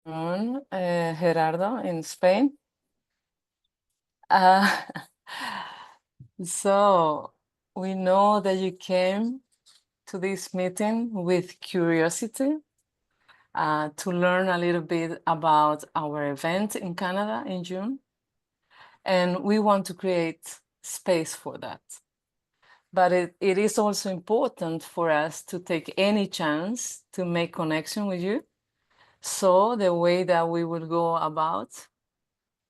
Gerardo in Spain. Uh, so we know that you came to this meeting with curiosity to learn a little bit about our event in Canada in June. And we want to create space for that. But it is also important for us to take any chance to make connection with you. So the way that we will go about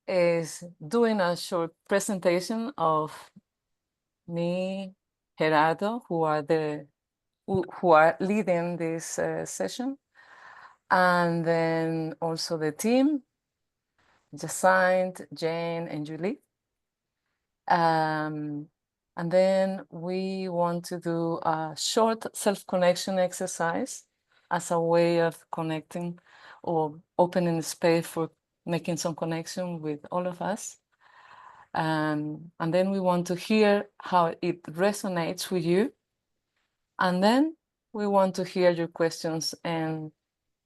is doing a short presentation of me, Gerardo, who are leading this session, and then also the team, Jacinthe, Jane, and Julie. And then we want to do a short self-connection exercise as a way of connecting or opening space for making some connection with all of us. And then we want to hear how it resonates with you. And then we want to hear your questions and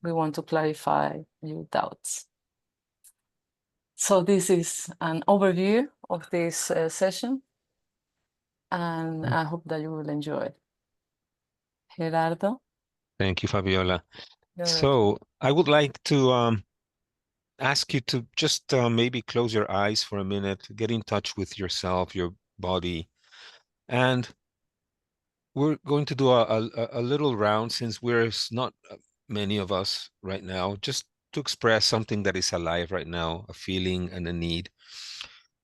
we want to clarify your doubts. So this is an overview of this session, and I hope that you will enjoy it. Gerardo? Thank you, Fabiola. You're welcome. So I would like to ask you to just maybe close your eyes for a minute, get in touch with yourself, your body, and we're going to do a little round since we're not many of us right now, just to express something that is alive right now, a feeling and a need.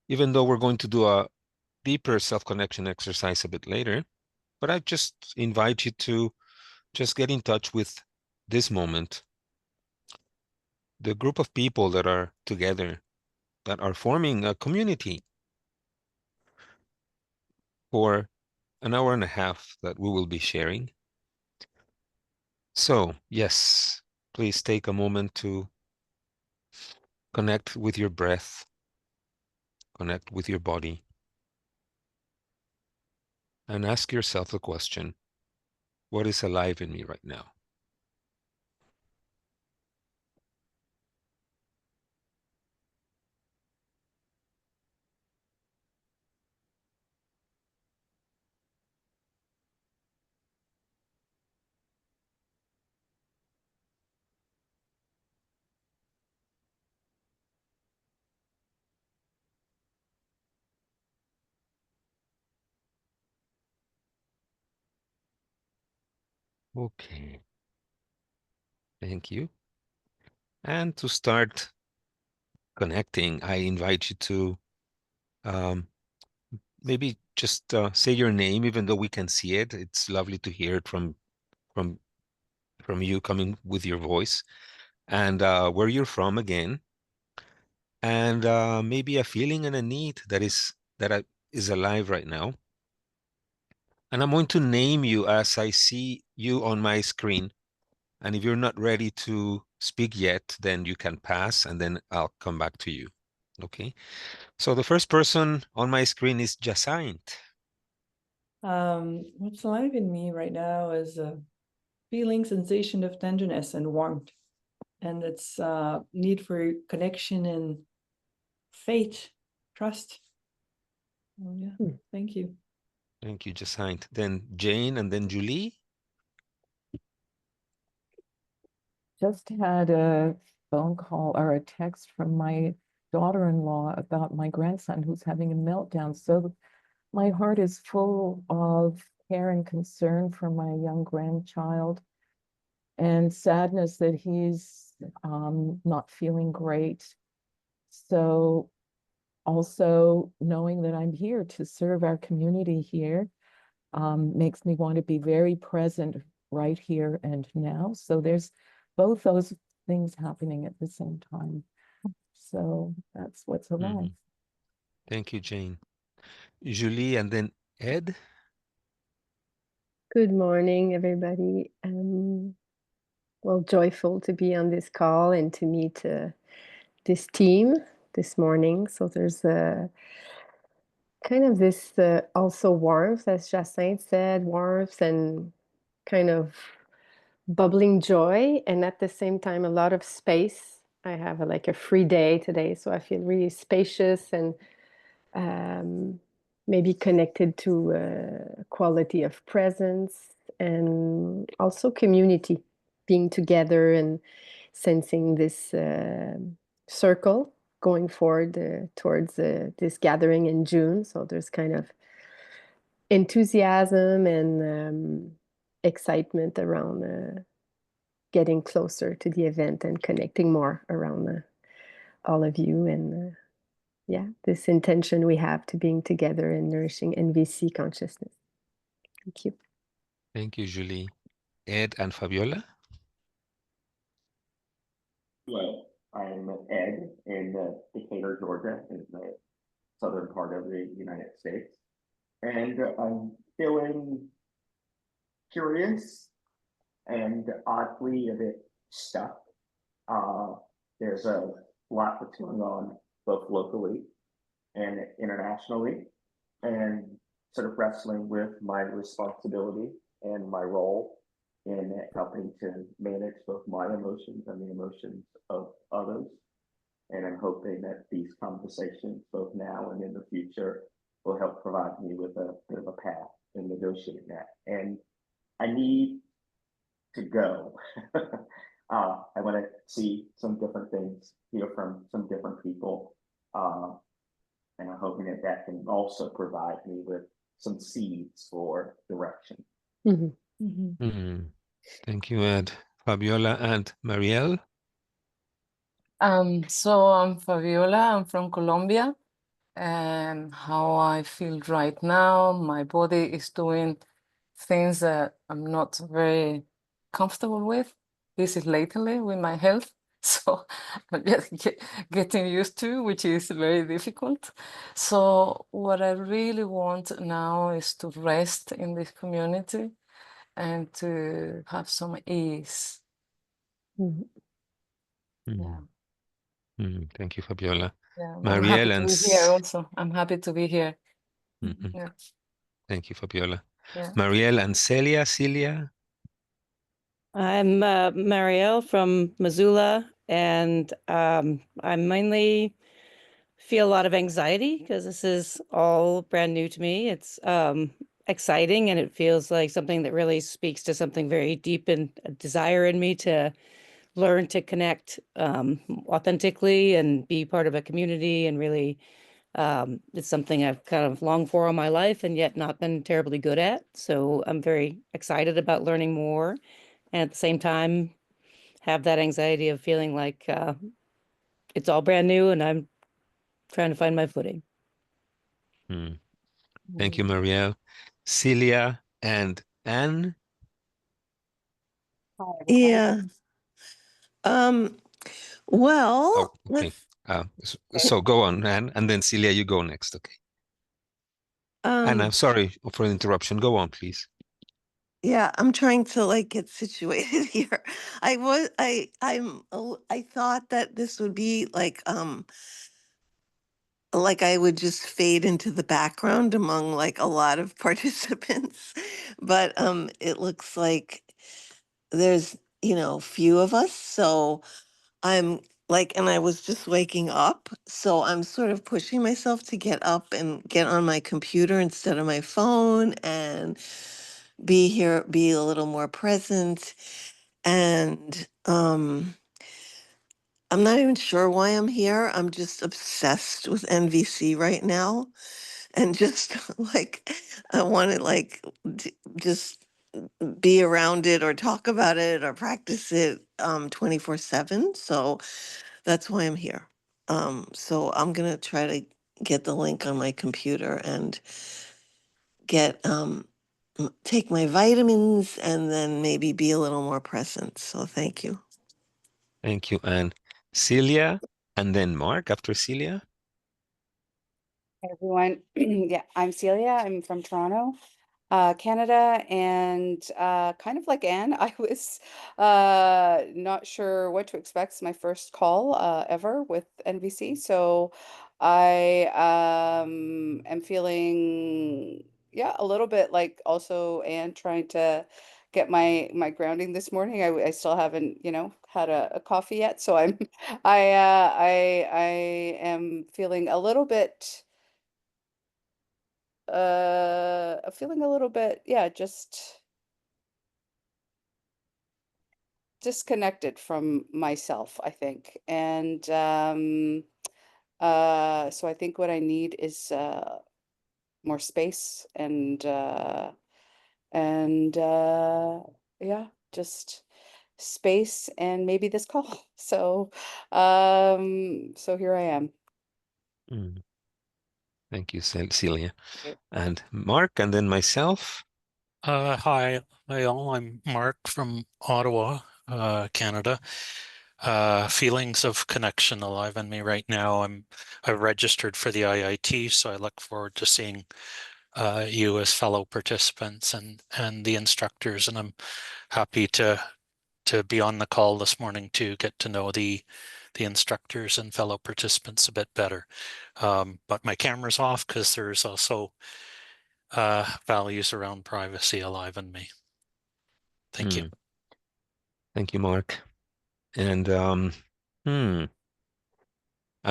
Even though we're going to do a deeper self-connection exercise a bit later, but I just invite you to just get in touch with this moment, the group of people that are together, that are forming a community for an hour and a half that we will be sharing. So, yes, please take a moment to connect with your breath, connect with your body, and ask yourself the question, what is alive in me right now? Okay, thank you. And to start connecting, I invite you to maybe just say your name, even though we can see it. It's lovely to hear it from you coming with your voice, and where you're from again, and maybe a feeling and a need is alive right now. And I'm going to name you as I see you on my screen. And if you're not ready to speak yet, then you can pass, and then I'll come back to you. Okay. So the first person on my screen is Jacinthe. What's alive in me right now is a feeling, sensation of tenderness and warmth. And it's need for connection and faith, trust. Oh, yeah, thank you. Thank you, Jacinthe. Then Jane, and then Julie. Just had a phone call or a text from my daughter-in-law about my grandson who's having a meltdown. So my heart is full of care and concern for my young grandchild and sadness that he's not feeling great. So also knowing that I'm here to serve our community here makes me want to be very present right here and now. So there's both those things happening at the same time. So that's what's alive. Thank you, Jane. Julie, and then Ed. Good morning, everybody. Well, joyful to be on this call and to meet this team this morning. So there's a kind of this also warmth, as Jacinthe said, warmth and kind of bubbling joy, and at the same time a lot of space I have like a free day today, so I feel really spacious and maybe connected to quality of presence and also community, being together and sensing this circle going forward towards this gathering in June. So there's kind of enthusiasm and excitement around getting closer to the event and connecting more around all of you and yeah, this intention we have to being together and nourishing NVC consciousness. Thank you. Thank you, Julie. Ed and Fabiola? Hello, I'm Ed in Decatur, Georgia, in the southern part of the United States. And I'm feeling curious and oddly a bit stuck. There's a lot that's going on both locally and internationally, and sort of wrestling with my responsibility and my role in helping to manage both my emotions and the emotions of others. And I'm hoping that these conversations, both now and in the future, will help provide me with a bit of a path in negotiating that. And I need to go. I want to see some different things, hear from some different people. And I'm hoping that that can also provide me with some seeds for direction. Thank you, Ed. Fabiola and Marielle? So I'm Fabiola, I'm from Colombia, and how I feel right now, my body is doing things that I'm not very comfortable with. This is lately with my health, so I'm just getting used to, which is very difficult. So what I really want now is to rest in this community and to have some ease. Yeah. Thank you, Fabiola. Yeah, I'm happy Marielle to and be here also. I'm happy to be here. Yeah, Thank you, Fabiola. yeah. Marielle and Celia? I'm Marielle from Missoula, and I mainly feel a lot of anxiety because this is all brand new to me. It's exciting, and it feels like something that really speaks to something very deep and a desire in me to learn to connect authentically and be part of a community, and really it's something I've kind of longed for all my life and yet not been terribly good at. So I'm very excited about learning more, and at the same time have that anxiety of feeling like it's all brand new and I'm trying to find my footing. Thank you, Marielle. Celia and Anne? Yeah. Well, Oh, okay. So go on, Anne, and then Celia, you go next, okay? And I'm sorry for the interruption. Go on, please. yeah, I'm trying to like get situated here. I thought that this would be like I would just fade into the background among like a lot of participants, but it looks like there's, few of us, so I'm like, and I was just waking up, so I'm sort of pushing myself to get up and get on my computer instead of my phone and be here, be a little more present. And I'm not even sure why I'm here. I'm just obsessed with NVC right now. And just like, I want to like just be around it or talk about it or practice it 24/7. So that's why I'm here. So I'm gonna try to get the link on my computer and get take my vitamins and then maybe be a little more present. So thank you. Thank you, Anne. Celia, and then Mark after Celia. Hey everyone. Yeah, I'm Celia. I'm from Toronto, Canada, and kind of like Anne, I was not sure what to expect. It's my first call ever with NVC, so I am feeling, yeah, a little bit like also Anne trying to get my grounding this morning. I still haven't, had a coffee yet, so I am feeling a little bit yeah, just disconnected from myself, I think. And so I think what I need is more space and yeah, just space and maybe this call. So here I am. Mm. Thank you, Celia. Okay. And Mark, and then myself. Hi all. I'm Mark from Ottawa, Canada. Feelings of connection alive in me right now. I've registered for the IIT, so I look forward to seeing you as fellow participants and the instructors, and I'm happy to be on the call this morning to get to know the instructors and fellow participants a bit better. But my camera's off because there's also values around privacy alive in me. Thank you. Thank you, Mark. And I'm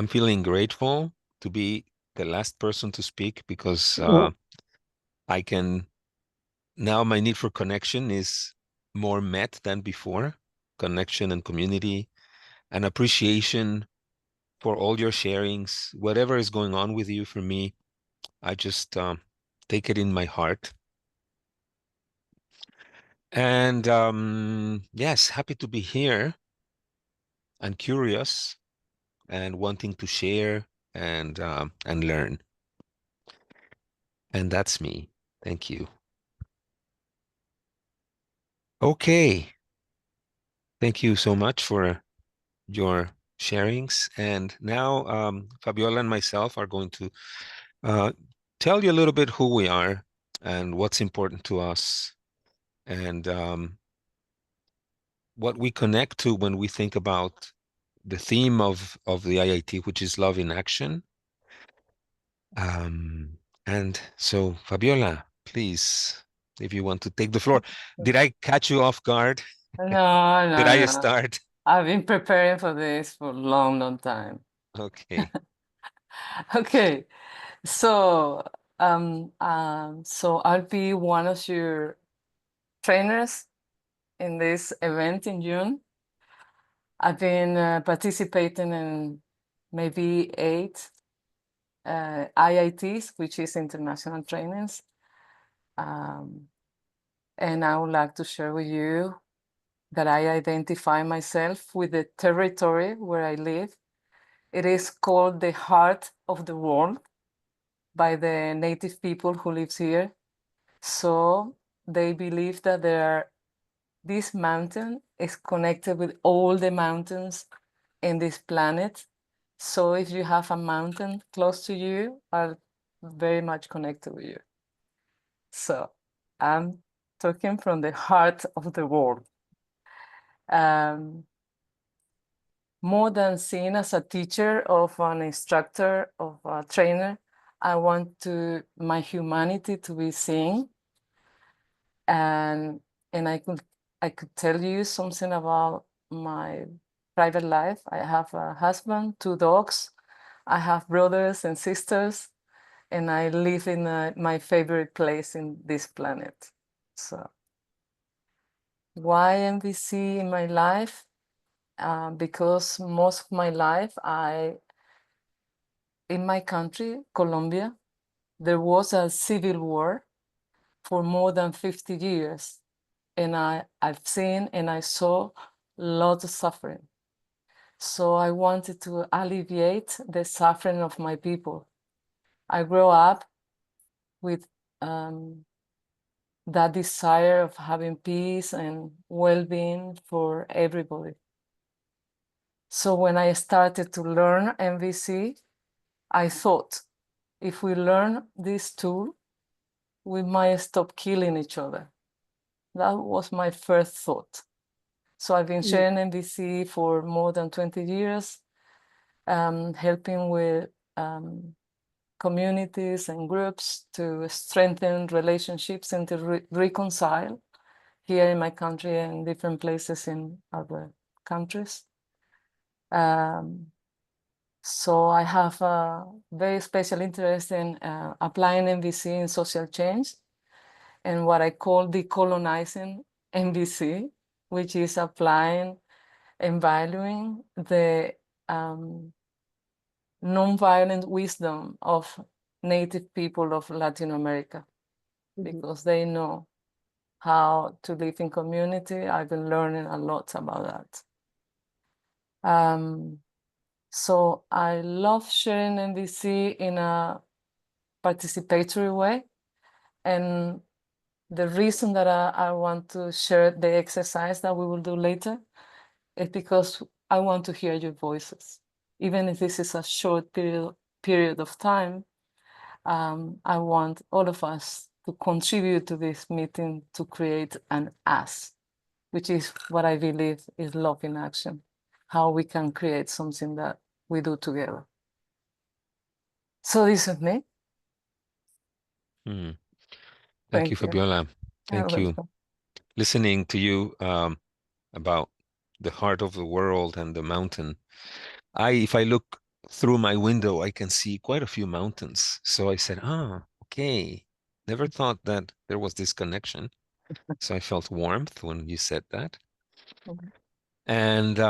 feeling grateful to be the last person to speak because I can now my need for connection is more met than before. Connection and community and appreciation for all your sharings, whatever is going on with you. For me, I just take it in my heart. And yes, happy to be here and curious and wanting to share and learn. And that's me. Thank you. Okay. Thank you so much for your sharings. And now Fabiola and myself are going to tell you a little bit who we are and what's important to us and what we connect to when we think about the theme of the IIT, which is love in action. And so, Fabiola, please, if you want to take the floor. Did I catch you off guard? No, Did no, I no. start? I've been preparing for this for a long, long time. Okay. Okay, so so I'll be one of your trainers in this event in June. I've been participating in maybe 8 IITs, which is international trainings. And I would like to share with you that I identify myself with the territory where I live. It is called the heart of the world by the native people who lives here. So they believe that this mountain is connected with all the mountains in this planet. So if you have a mountain close to you, are very much connected with you. So I'm talking from the heart of the world. More than seen as a teacher, of an instructor, of a trainer, I want my humanity to be seen. And I could tell you something about my private life. I have a husband, 2 dogs. I have brothers and sisters, and I live in my favorite place in this planet. So why MVC in my life? Because most of my life, in my country, Colombia, there was a civil war for more than 50 years. And I've seen and I saw lots of suffering. So I wanted to alleviate the suffering of my people. I grew up with that desire of having peace and well-being for everybody. So when I started to learn MVC, I thought, if we learn this tool, we might stop killing each other. That was my first thought. So I've been sharing MVC for more than 20 years, helping with communities and groups to strengthen relationships and to reconcile here in my country and different places in other countries. So I have a very special interest in applying MVC in social change and what I call decolonizing MVC, which is applying and valuing the nonviolent wisdom of native people of Latin America, because they know how to live in community. I've been learning a lot about that. So I love sharing MVC in a participatory way. And the reason that I want to share the exercise that we will do later is because I want to hear your voices. Even if this is a short period of time, I want all of us to contribute to this meeting to create an us, which is what I believe is love in action, how we can create something that we do together. So this is me. Thank you, Fabiola. Thank you. Welcome. Listening to you about the heart of the world and the mountain. If I look through my window, I can see quite a few mountains. So I said, okay. Never thought that there was this connection. So I felt warmth when you said that. And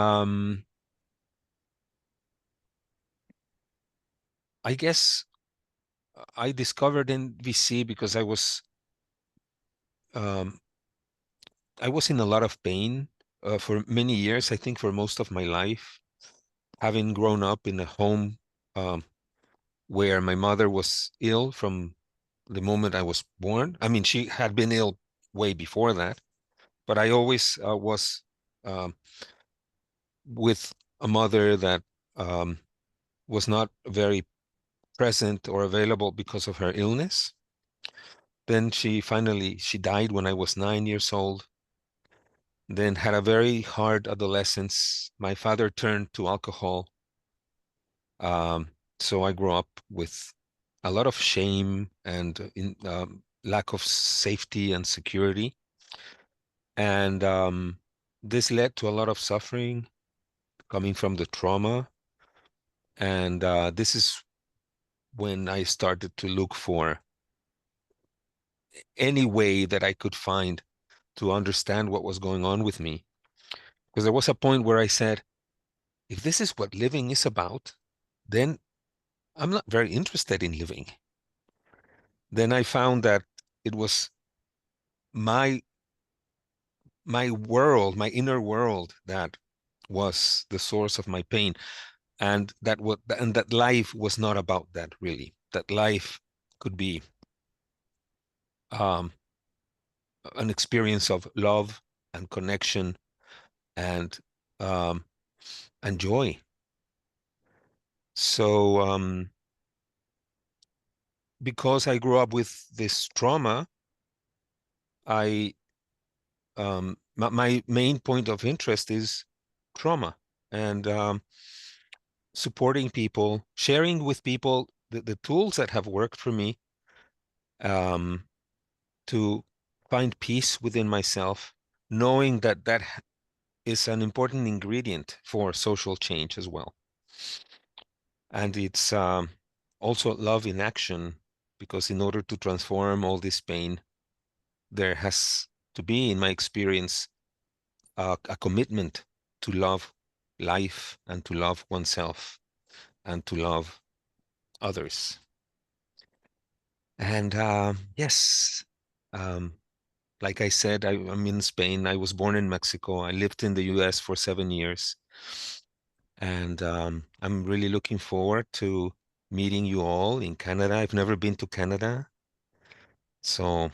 I guess I discovered NVC because I was in a lot of pain for many years. I think for most of my life, having grown up in a home where my mother was ill from the moment I was born. I mean, she had been ill way before that, but I always was with a mother that was not very present or available because of her illness. Then she died when I was 9 years old. Then had a very hard adolescence. My father turned to alcohol. So I grew up with a lot of shame and lack of safety and security. And this led to a lot of suffering coming from the trauma. And this is when I started to look for any way that I could find to understand what was going on with me. Because there was a point where I said, if this is what living is about, then I'm not very interested in living. Then I found that it was my world, my inner world, that was the source of my pain, and that life was not about that really. That life could be an experience of love and connection and joy. So because I grew up with this trauma, my main point of interest is trauma and supporting people, sharing with people the tools that have worked for me to find peace within myself, knowing that that is an important ingredient for social change as well. And it's also love in action, because in order to transform all this pain, there has to be, in my experience, a commitment to love life and to love oneself and to love others. And yes, like I said, I'm in Spain. I was born in Mexico. I lived in the US for 7 years. And I'm really looking forward to meeting you all in Canada. I've never been to Canada. So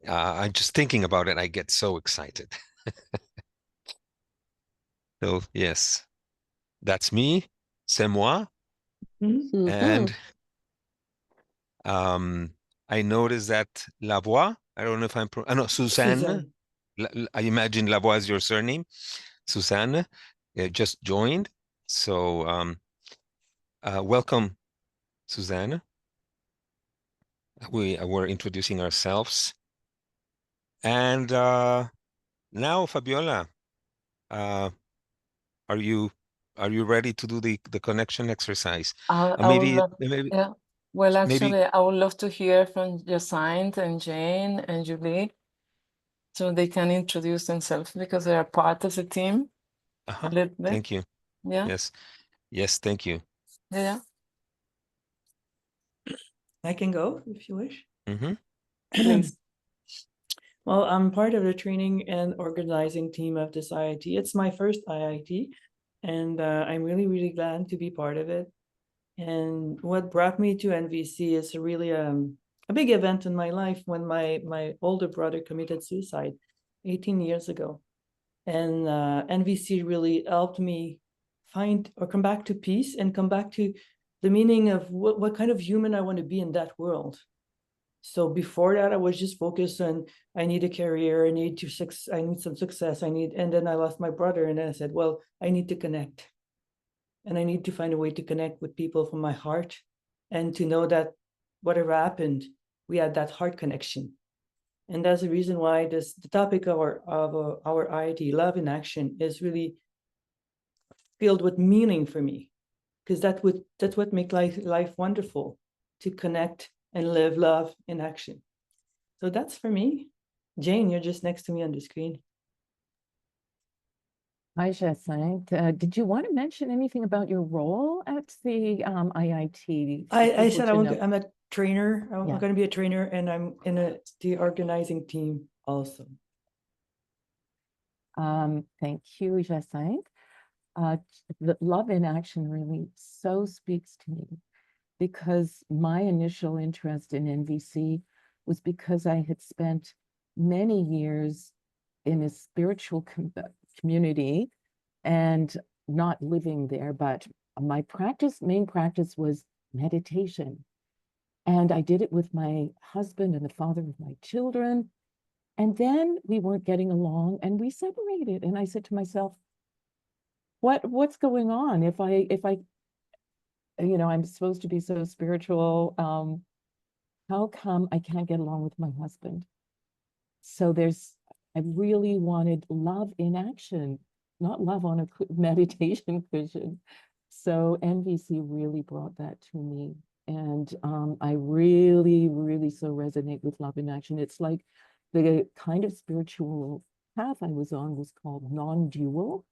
I'm just thinking about it. I get so excited. So yes, that's me. C'est moi. And I noticed that La Voix, I don't know if I'm, no, Suzanne. I imagine La Voix is your surname. Suzanne just joined. So welcome, Suzanne. We're introducing ourselves. And now, Fabiola, are you ready to do the connection exercise? I would love, Maybe yeah. Well, maybe actually, I would love to hear from Jacinthe and Jane and Julie so they can introduce themselves because they are part of the team a little bit. Thank you. Yeah, Yes, thank you. yeah. I can go if you wish. Please. Well, I'm part of the training and organizing team of this IIT. It's my first IIT, and I'm really, really glad to be part of it. And what brought me to NVC is really a big event in my life when my older brother committed suicide 18 years ago. And NVC really helped me find or come back to peace and come back to the meaning of what kind of human I want to be in that world. So before that, I was just focused on, I need a career, I need some success, and then I lost my brother, and then I said, well, I need to connect. And I need to find a way to connect with people from my heart and to know that whatever happened, we had that heart connection. And that's the reason why the topic of our IIT, Love in Action, is really filled with meaning for me, because that's what makes life wonderful, to connect and live love in action. So that's for me. Jane, you're just next to me on the screen. Hi, Jacinthe. Did you want to mention anything about your role at the IIT? I said I'm a trainer. I'm Yeah. going to be a trainer, and I'm in the organizing team also. Thank you, Jacinthe. The Love in Action really so speaks to me, because my initial interest in NVC was because I had spent many years in a spiritual community and not living there, but my main practice was meditation. And I did it with my husband and the father of my children. And then we weren't getting along and we separated. And I said to myself, what's going on? If I, I'm supposed to be so spiritual, how come I can't get along with my husband? So I really wanted love in action, not love on a meditation cushion. So NVC really brought that to me. And I really, really so resonate with love in action. It's like the kind of spiritual path I was on was called non-dual,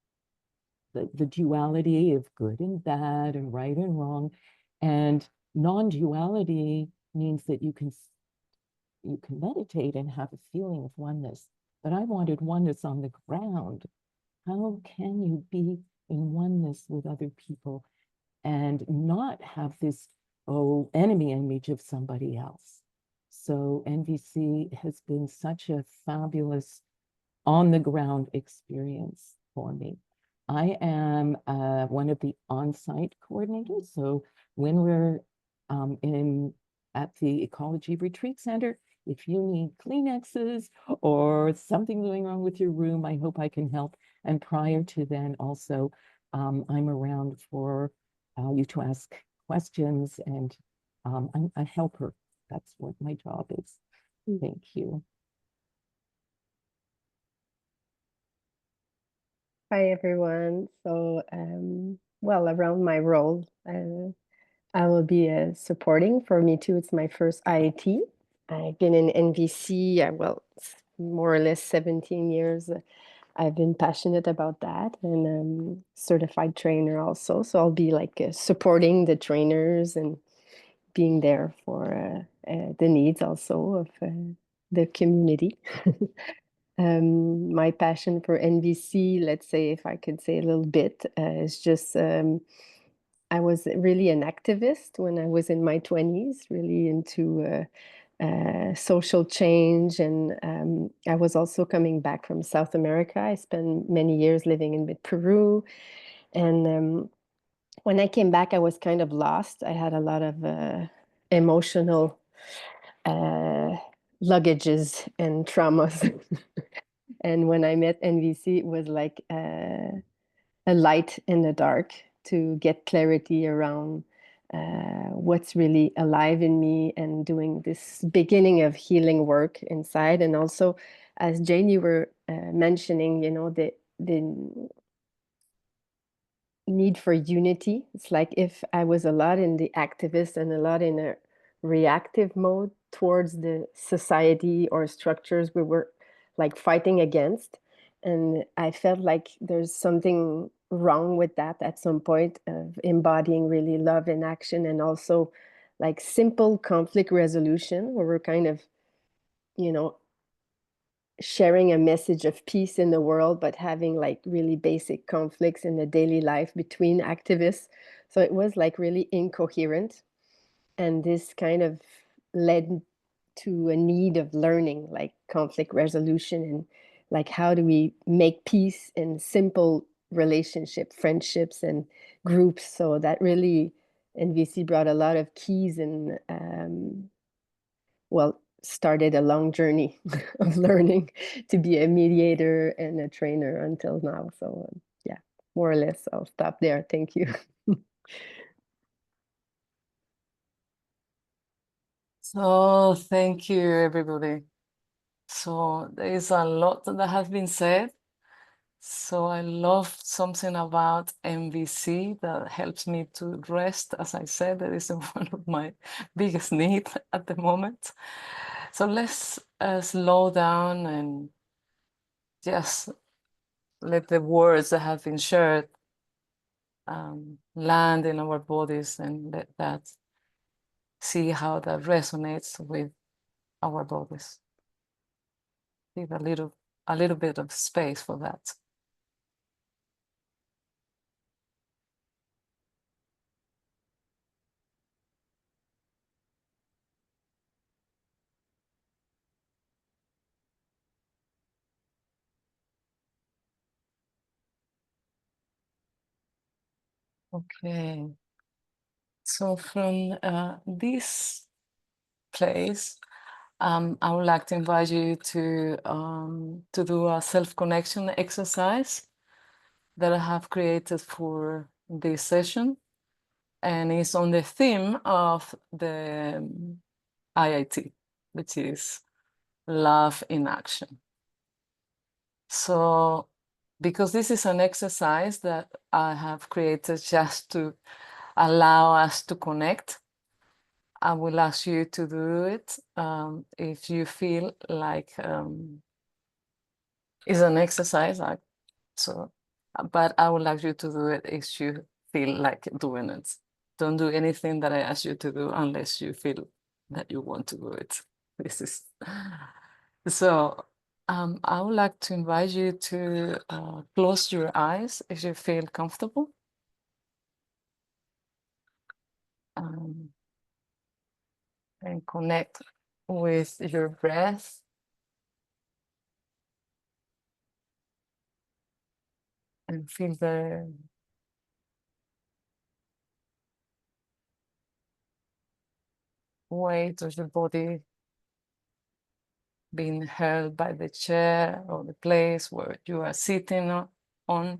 the duality of good and bad and right and wrong. And non-duality means that you can meditate and have a feeling of oneness. But I wanted oneness on the ground. How can you be in oneness with other people and not have this enemy image of somebody else? So NVC has been such a fabulous on the ground experience for me. I am one of the on-site coordinators. So when we're at the Ecology Retreat Center, if you need Kleenexes or something going wrong with your room, I hope I can help. And prior to then, also, I'm around for you to ask questions, and I'm a helper. That's what my job is. Thank you. Hi, everyone. So, well, around my role, I will be supporting. For me, too, it's my first IIT. I've been in NVC, well, more or less 17 years. I've been passionate about that, and certified trainer also. So I'll be like supporting the trainers and being there for the needs also of the community. My passion for NVC, let's say, if I could say a little bit, is just I was really an activist when I was in my 20s, really into social change. And I was also coming back from South America. I spent many years living in Peru. And when I came back, I was kind of lost. I had a lot of emotional luggages and traumas. And when I met NVC, it was like a light in the dark to get clarity around what's really alive in me, and doing this beginning of healing work inside. And also as Jane, you were mentioning, you know, the need for unity. It's like if I was a lot in the activist and a lot in a reactive mode towards the society or structures we were like fighting against. And I felt like there's something wrong with that at some point of embodying really love in action, and also like simple conflict resolution where we're kind of, you know, sharing a message of peace in the world, but having like really basic conflicts in the daily life between activists. So it was like really incoherent. And this kind of led to a need of learning like conflict resolution, and like how do we make peace in simple relationship, friendships, and groups. So that really, NVC brought a lot of keys, and well, started a long journey of learning to be a mediator and a trainer until now. So yeah, more or less, I'll stop there. Thank you. So thank you, everybody. So there is a lot that has been said. So I love something about MVC that helps me to rest. As I said, that is one of my biggest needs at the moment. So let's slow down and just let the words that have been shared land in our bodies, and let that see how that resonates with our bodies. Give a little bit of space for that. Okay. So from this place, I would like to invite you to do a self-connection exercise that I have created for this session, and it's on the theme of the IIT, which is love in action. So, because this is an exercise that I have created just to allow us to connect, I will ask you to do it if you feel like it's an exercise. But I would like you to do it if you feel like doing it. Don't do anything that I ask you to do unless you feel that you want to do it. This is so. I would like to invite you to close your eyes if you feel comfortable. And connect with your breath. And feel the weight of your body being held by the chair or the place where you are sitting on.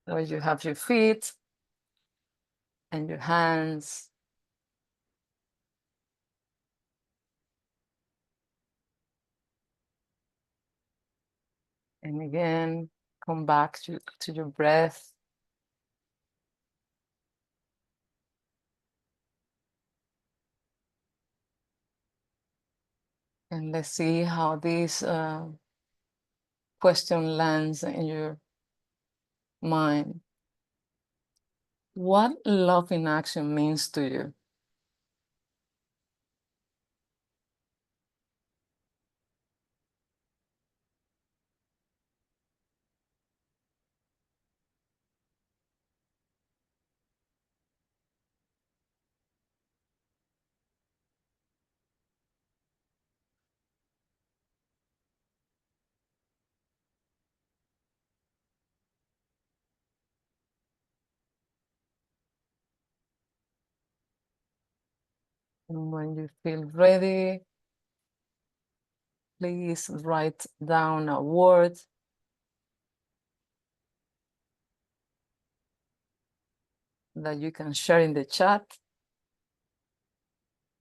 Where you have your feet and your hands. And again, come back to your breath. And let's see how this question lands in your mind. What love in action means to you? And when you feel ready, please write down a word that you can share in the chat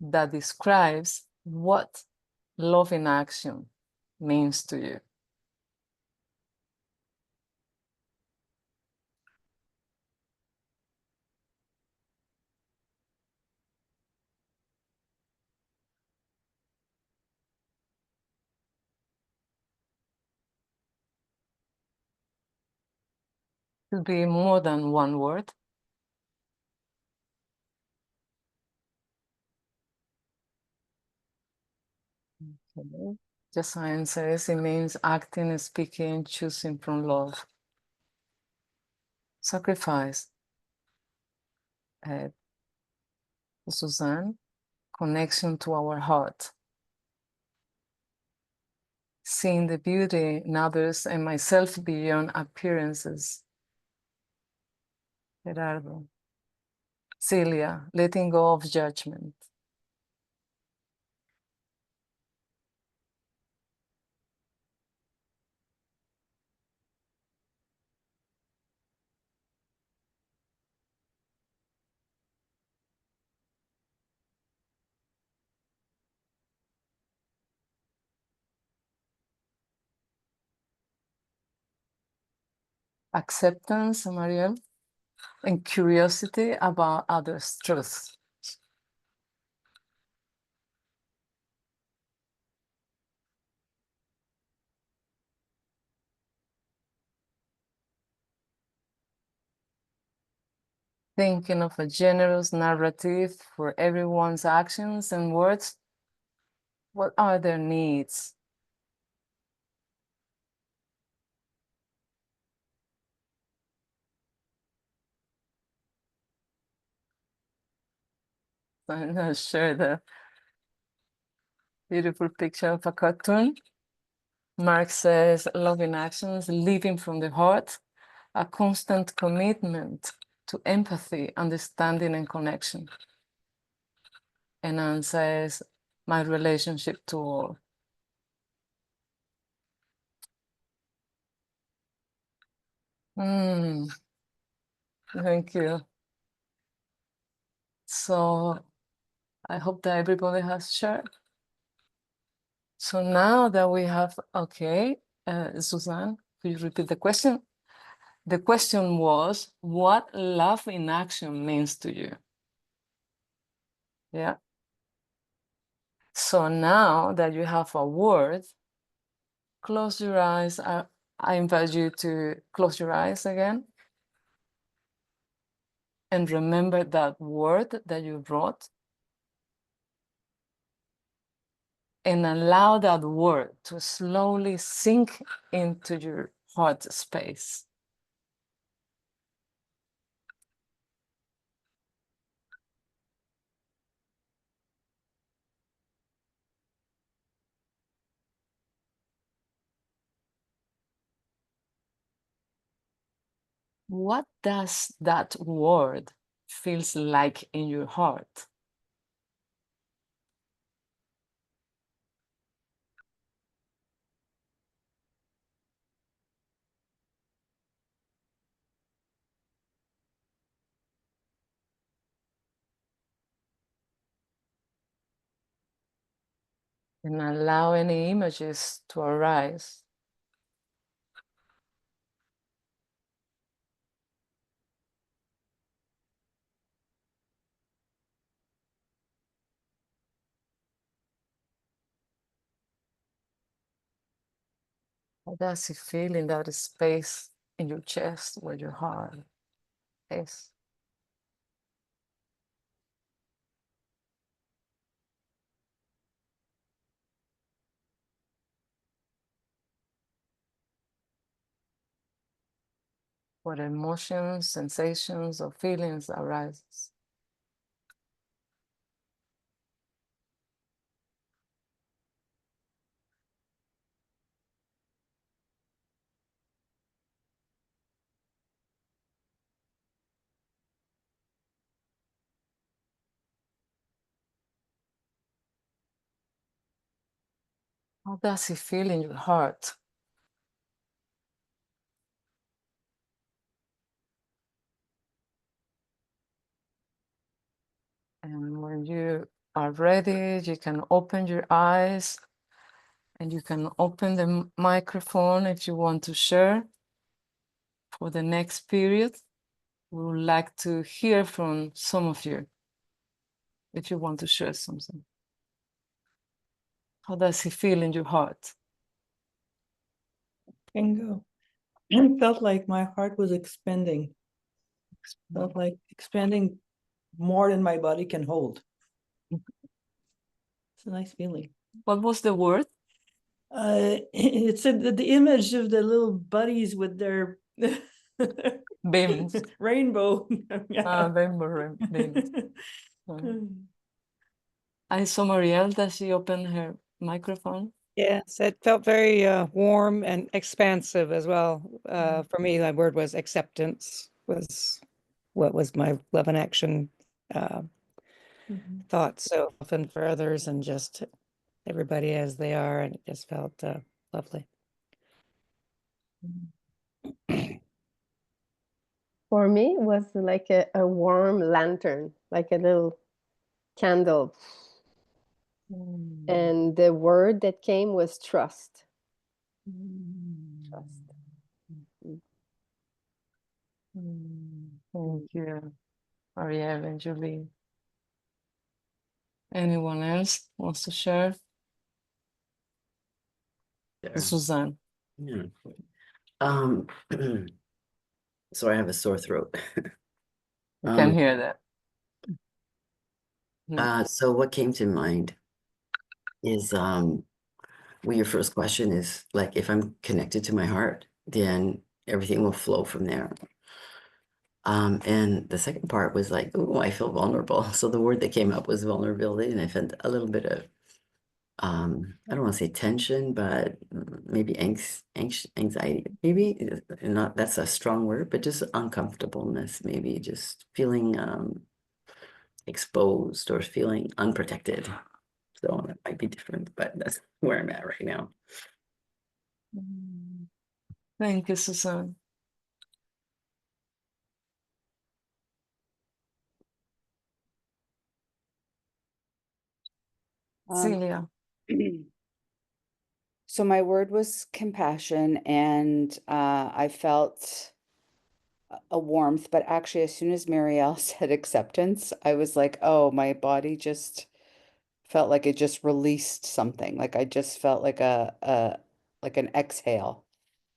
that describes what love in action means to you. Could be more than one word. Okay. Jacinthe says it means acting, speaking, choosing from love. Sacrifice. Suzanne, connection to our heart. Seeing the beauty in others and myself beyond appearances. Gerardo. Celia, letting go of judgment. Acceptance, Mariel, and curiosity about others' truths. Thinking of a generous narrative for everyone's actions and words. What are their needs? I'm not sure the beautiful picture of a cartoon. Mark says, love in actions, living from the heart, a constant commitment to empathy, understanding, and connection. And Anne says, my relationship to all. Thank you. So I hope that everybody has shared. So now that we have, okay, Suzanne, could you repeat the question? The question was, what love in action means to you? Yeah. So now that you have a word, close your eyes. I invite you to close your eyes again. And remember that word that you wrote. And allow that word to slowly sink into your heart space. What does that word feels like in your heart? And allow any images to arise. How does it feel in that space in your chest where your heart is? What emotions, sensations, or feelings arises? How does it feel in your heart? And when you are ready, you can open your eyes and you can open the microphone if you want to share for the next period. We would like to hear from some of you if you want to share something. How does it feel in your heart? Bingo. I felt like my heart was expanding. Felt like expanding more than my body can hold. It's a nice feeling. What was the word? It's the image of the little buddies with their Beams. rainbow. Yeah. Beams. I saw Marielle. Does she open her microphone? Yes, it felt very warm and expansive as well. For me, my word was acceptance, was what was my love and action thought. So often for others and just everybody as they are, and it just felt lovely. For me, it was like a warm lantern, like a little candle. And the word that came was trust. Trust. Thank you, Ariel and Julie. Anyone else wants to share? There. Suzanne. Yeah. So I have a sore throat. I can hear that. So what came to mind is well, your first question is like, if I'm connected to my heart, then everything will flow from there. And the second part was like, oh, I feel vulnerable. So the word that came up was vulnerability, and I felt a little bit of I don't want to say tension, but maybe anxiety, maybe not, that's a strong word, but just uncomfortableness, maybe just feeling exposed or feeling unprotected. So that might be different, but that's where I'm at right now. Thank you, Suzanne. Celia. So my word was compassion, and I felt a warmth, but actually as soon as Marielle said acceptance, I was like, oh, my body just felt like it just released something. Like I just felt like like an exhale.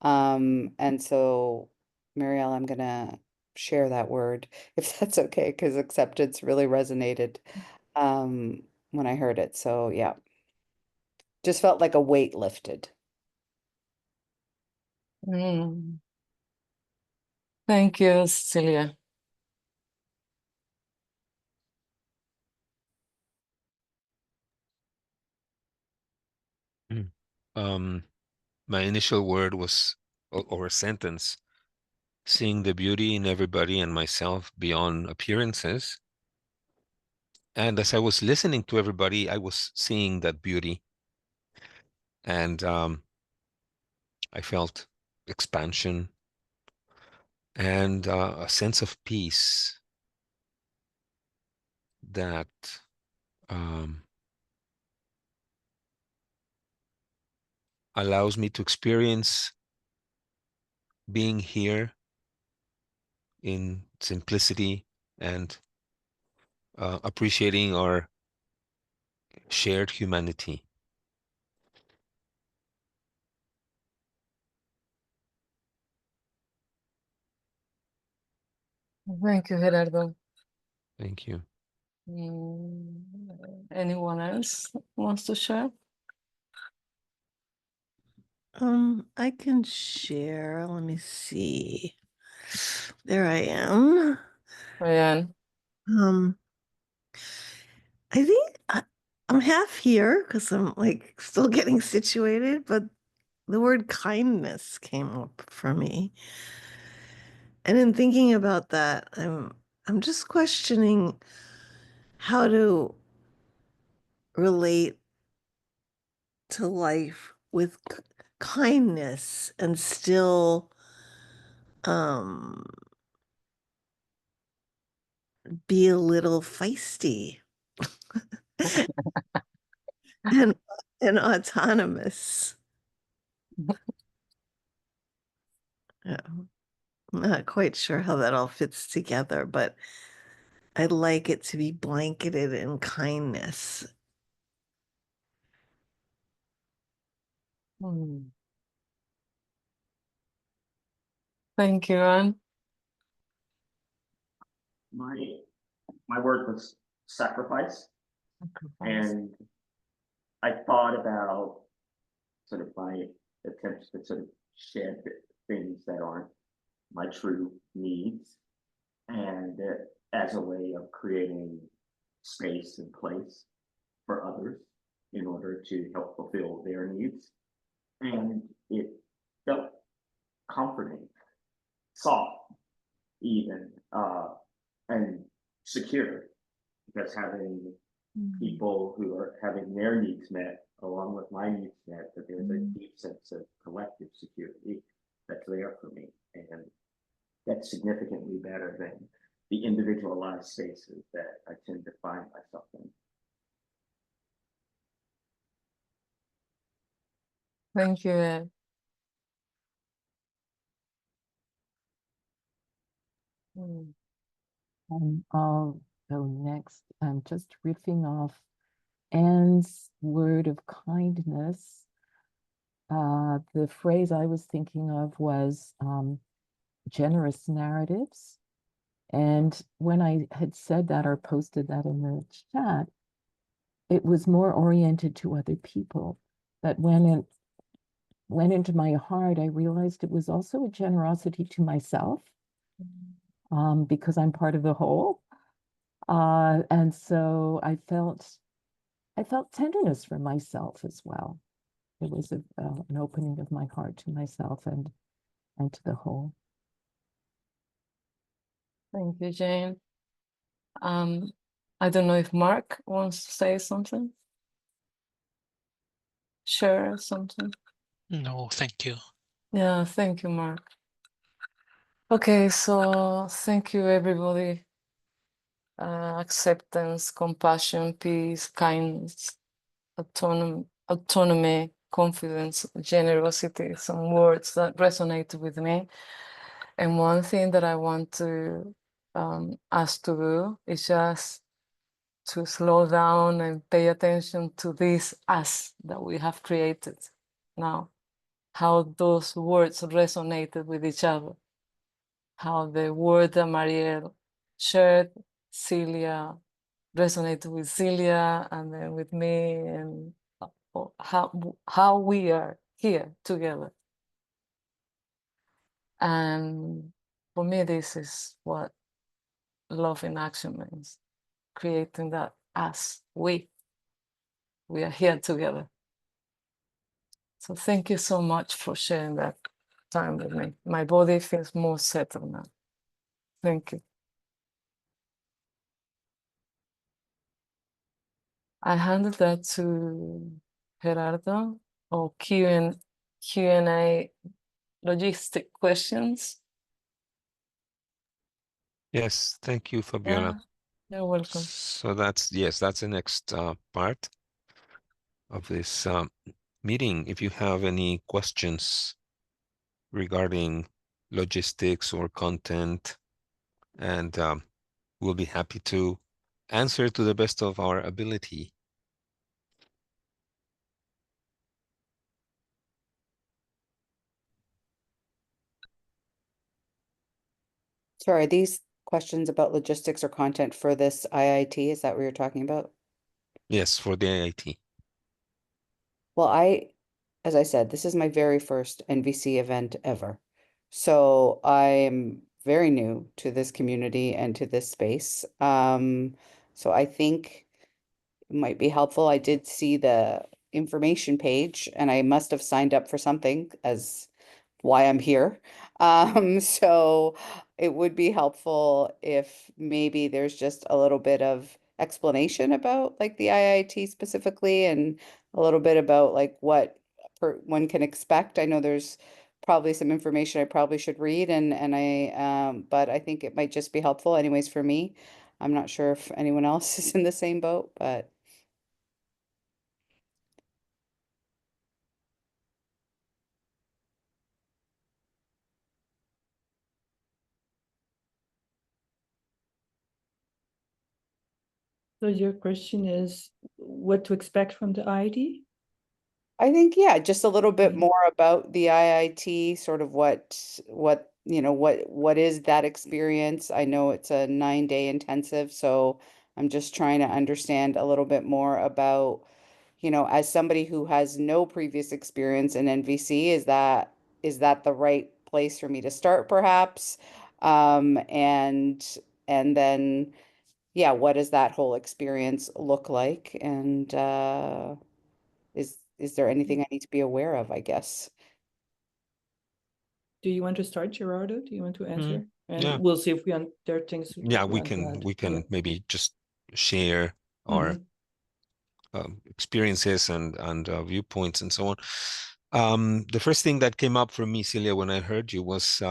And so Marielle, I'm gonna share that word if that's okay, because acceptance really resonated when I heard it. So yeah. Just felt like a weight lifted. Thank you, Celia. My initial word was, or a sentence, seeing the beauty in everybody and myself beyond appearances. And as I was listening to everybody, I was seeing that beauty. And I felt expansion and a sense of peace that allows me to experience being here in simplicity and appreciating our shared humanity. Thank you, Gerardo. Thank you. Anyone else wants to share? I can share. Let me see. There I am. Ryan. I think I'm half here because I'm like still getting situated, but the word kindness came up for me. And in thinking about that, I'm just questioning how to relate to life with kindness and still be a little feisty and autonomous. Yeah. I'm not quite sure how that all fits together, but I'd like it to be blanketed in kindness. Hmm. Thank you, Anne. My word was sacrifice, Sacrifice. and I thought about sort of my attempts to sort of shed things that aren't my true needs, and as a way of creating space and place for others in order to help fulfill their needs. And it felt comforting, soft, even, and secure, because having people who are having their needs met along with my needs met, that there's a deep sense of collective security that's there for me. And that's significantly better than the individualized spaces that I tend to find myself in. Thank you, Ed. Hmm. I'll go next. I'm just riffing off Anne's word of kindness. The phrase I was thinking of was generous narratives. And when I had said that or posted that in the chat, it was more oriented to other people. But when it went into my heart, I realized it was also a generosity to myself, because I'm part of the whole. And so I felt tenderness for myself as well. It was an opening of my heart to myself and to the whole. Thank you, Jane. I don't know if Mark wants to say something. Share something. No, thank you. Yeah, thank you, Mark. Okay, so thank you, everybody. Acceptance, compassion, peace, kindness, autonomy, confidence, generosity, some words that resonate with me. And one thing that I want to us to do is just to slow down and pay attention to this us that we have created now, how those words resonated with each other, how the word that Marielle shared, Celia, resonated with Celia and then with me, and how we are here together. And for me, this is what love in action means, creating that us, we are here together. So thank you so much for sharing that time with me. My body feels more settled now. Thank you. I handed that to Gerardo, or Q&A logistic questions. Yes, thank you, Fabiola. Yeah, you're welcome. So that's the next part of this meeting. If you have any questions regarding logistics or content, and we'll be happy to answer to the best of our ability. Sorry, are these questions about logistics or content for this IIT? Is that what you're talking about? Yes, for the IIT. Well, as I said, this is my very first NVC event ever. So I'm very new to this community and to this space. So I think it might be helpful. I did see the information page and I must have signed up for something as why I'm here. So it would be helpful if maybe there's just a little bit of explanation about like the IIT specifically and a little bit about like what one can expect. I know there's probably some information I probably should read and I but I think it might just be helpful anyways for me. I'm not sure if anyone else is in the same boat, but So your question is what to expect from the IIT? I think, yeah, just a little bit Mhm. more about the IIT, sort of what, what is that experience? I know it's a 9-day intensive, so I'm just trying to understand a little bit more about, as somebody who has no previous experience in NVC, is that the right place for me to start perhaps? And then, yeah, what does that whole experience look like? And is there anything I need to be aware of, I guess? Do you want to start, Gerardo? Do you want to answer? And Yeah. we'll see if there are things Yeah, we we want to can add. maybe just share our experiences and viewpoints and so on. The first thing that came up for me, Celia, when I heard you was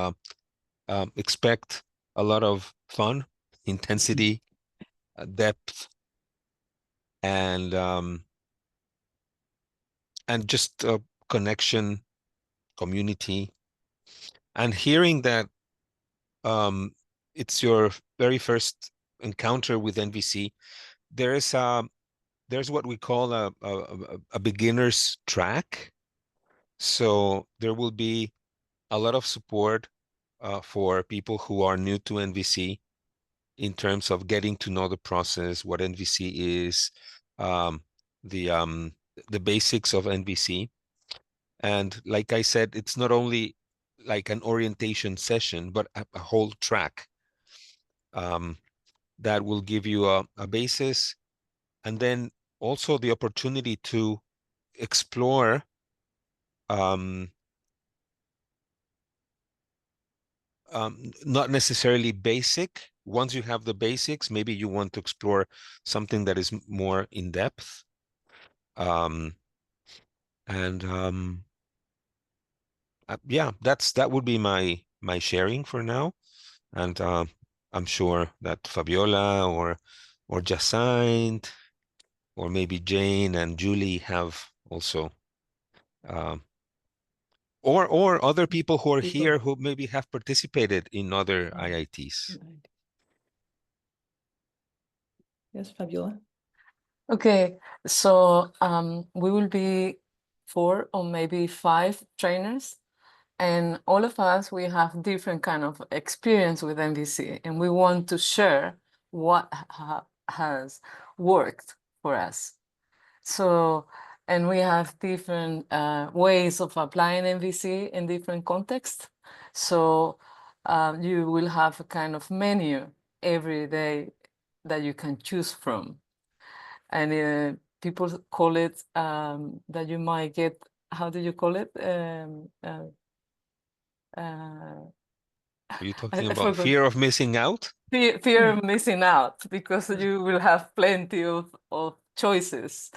expect a lot of fun, intensity, depth, and just connection, community, and hearing that it's your very first encounter with NVC. There's what we call a beginner's track. So there will be a lot of support for people who are new to NVC in terms of getting to know the process, what NVC is, um, the um, the basics of NVC. And like I said, it's not only like an orientation session, but a whole track um, that will give you a basis, and then also the opportunity to explore um, not necessarily basic. Once you have the basics, maybe you want to explore something that is more in depth. Um, and yeah, that would be my sharing for now. And I'm sure that Fabiola or Jacinthe or maybe Jane and Julie have also um, or other people who are here who maybe have participated in other IITs. Yes, Fabiola. Okay, so we will be 4 or maybe 5 trainers, and all of us, we have different kind of experience with MVC, and we want to share what has worked for us. So, and we have different ways of applying MVC in different contexts. So you will have a kind of menu every day that you can choose from. And people call it that you might get, how do you call it? Are you talking I about forgot. fear of missing out? Fear of missing out, because you will have plenty of choices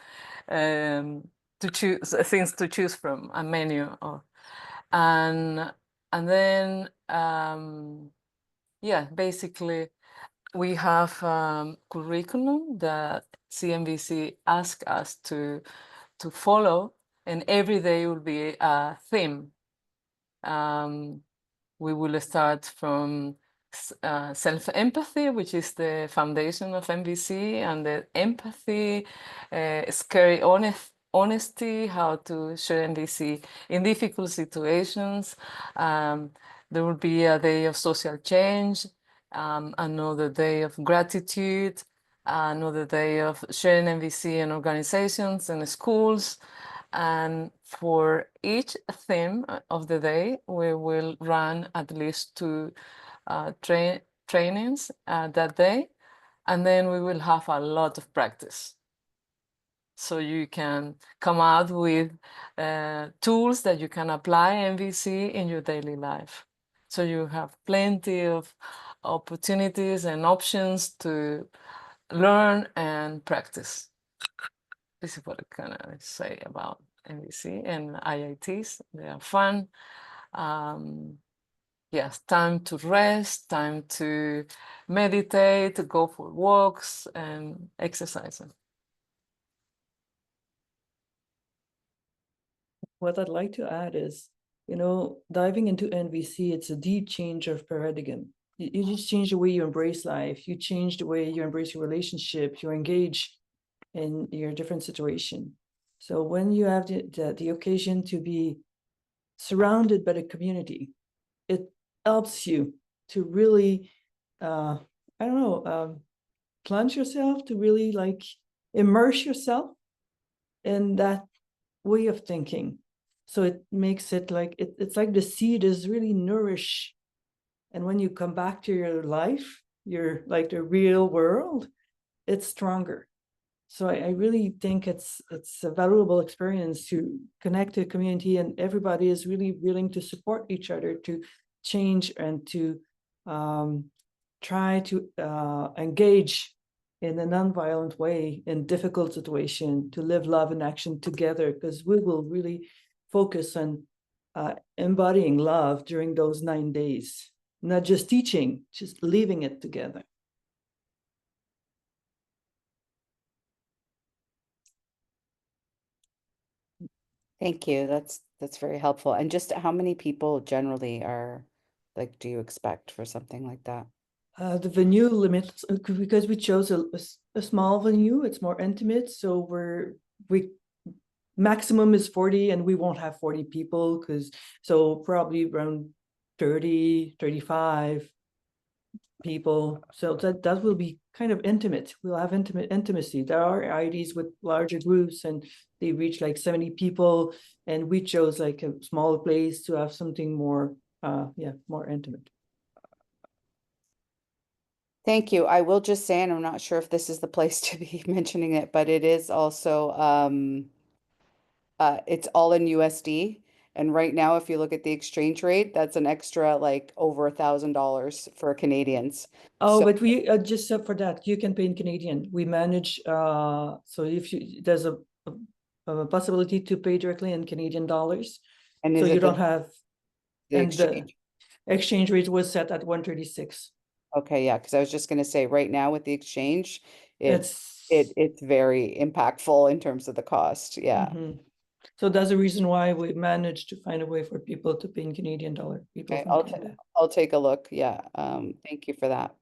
to choose, things to choose from, a menu. And then, yeah, basically, we have curriculum that CNVC asks us to follow, and every day will be a theme. We will start from self-empathy, which is the foundation of MVC, and the empathy, scary honesty, how to share MVC in difficult situations. There will be a day of social change, another day of gratitude, another day of sharing MVC in organizations and schools. And for each theme of the day, we will run at least 2 trainings that day, and then we will have a lot of practice. So you can come out with tools that you can apply MVC in your daily life. So you have plenty of opportunities and options to learn and practice. This is what I can say about MVC and IITs. They are fun. yes, time to rest, time to meditate, to go for walks and exercising. What I'd like to add is, you know, diving into NVC, it's a deep change of paradigm. You just change the way you embrace life. You change the way you embrace your relationship, you engage in your different situation. So when you have the occasion to be surrounded by the community, it helps you to really, I don't know, plunge yourself, to really like immerse yourself in that way of thinking. So it makes it like, it's like the seed is really nourished. And when you come back to your life, you're like the real world, it's stronger. So I really think it's a valuable experience to connect to a community, and everybody is really willing to support each other to change and to try to engage in a nonviolent way in difficult situation, to live love and action together, because we will really focus on embodying love during those 9 days, not just teaching, just living it together. Thank you. That's very helpful. And just how many people generally are like, do you expect for something like that? The venue limits, because we chose a small venue, it's more intimate. So we maximum is 40, and we won't have 40 people, because so probably around 30, 35 people. So that will be kind of intimate. We'll have intimacy. There are IDs with larger groups, and they reach like 70 people, and we chose like a smaller place to have something more, more intimate. Thank you. I will just say, and I'm not sure if this is the place to be mentioning it, but it is also it's all in USD. And right now, if you look at the exchange rate, that's an extra like over $1,000 for Canadians. Oh, So, but we just for that, you can pay in Canadian. We manage, so if there's a possibility to pay directly in Canadian dollars. and So is you it don't have, the and the exchange? exchange rate was set at 136. Okay, yeah, because I was just going to say right now with the exchange, It's it's very impactful in terms of the cost. Yeah. mhm. So that's the reason why we managed to find a way for people to pay in Canadian dollar, people Okay, from Canada. I'll take a look. Yeah. Thank you for that.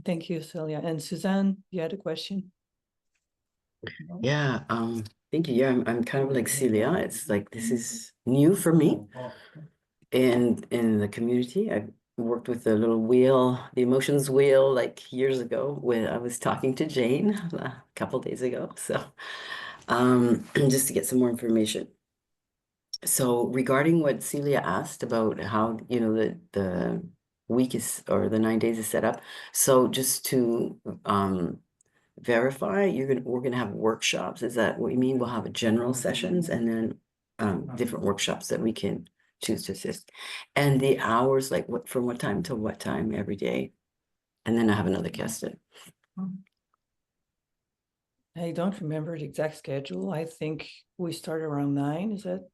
Thank you, Celia. And Suzanne, you had a question? Yeah, thank you. Yeah, I'm kind of like Celia. It's like this is new for me. And in the community, I worked with the little wheel, the emotions wheel, like years ago when I was talking to Jane a couple days ago. So just to get some more information. So regarding what Celia asked about how, you know, the week is, or the 9 days is set up. So just to verify, we're gonna have workshops. Is that what you mean? We'll have general sessions and then different workshops that we can choose to assist. And the hours, like from what time to what time every day? And then I have another question. I don't remember the exact schedule. I think we start around 9, is that?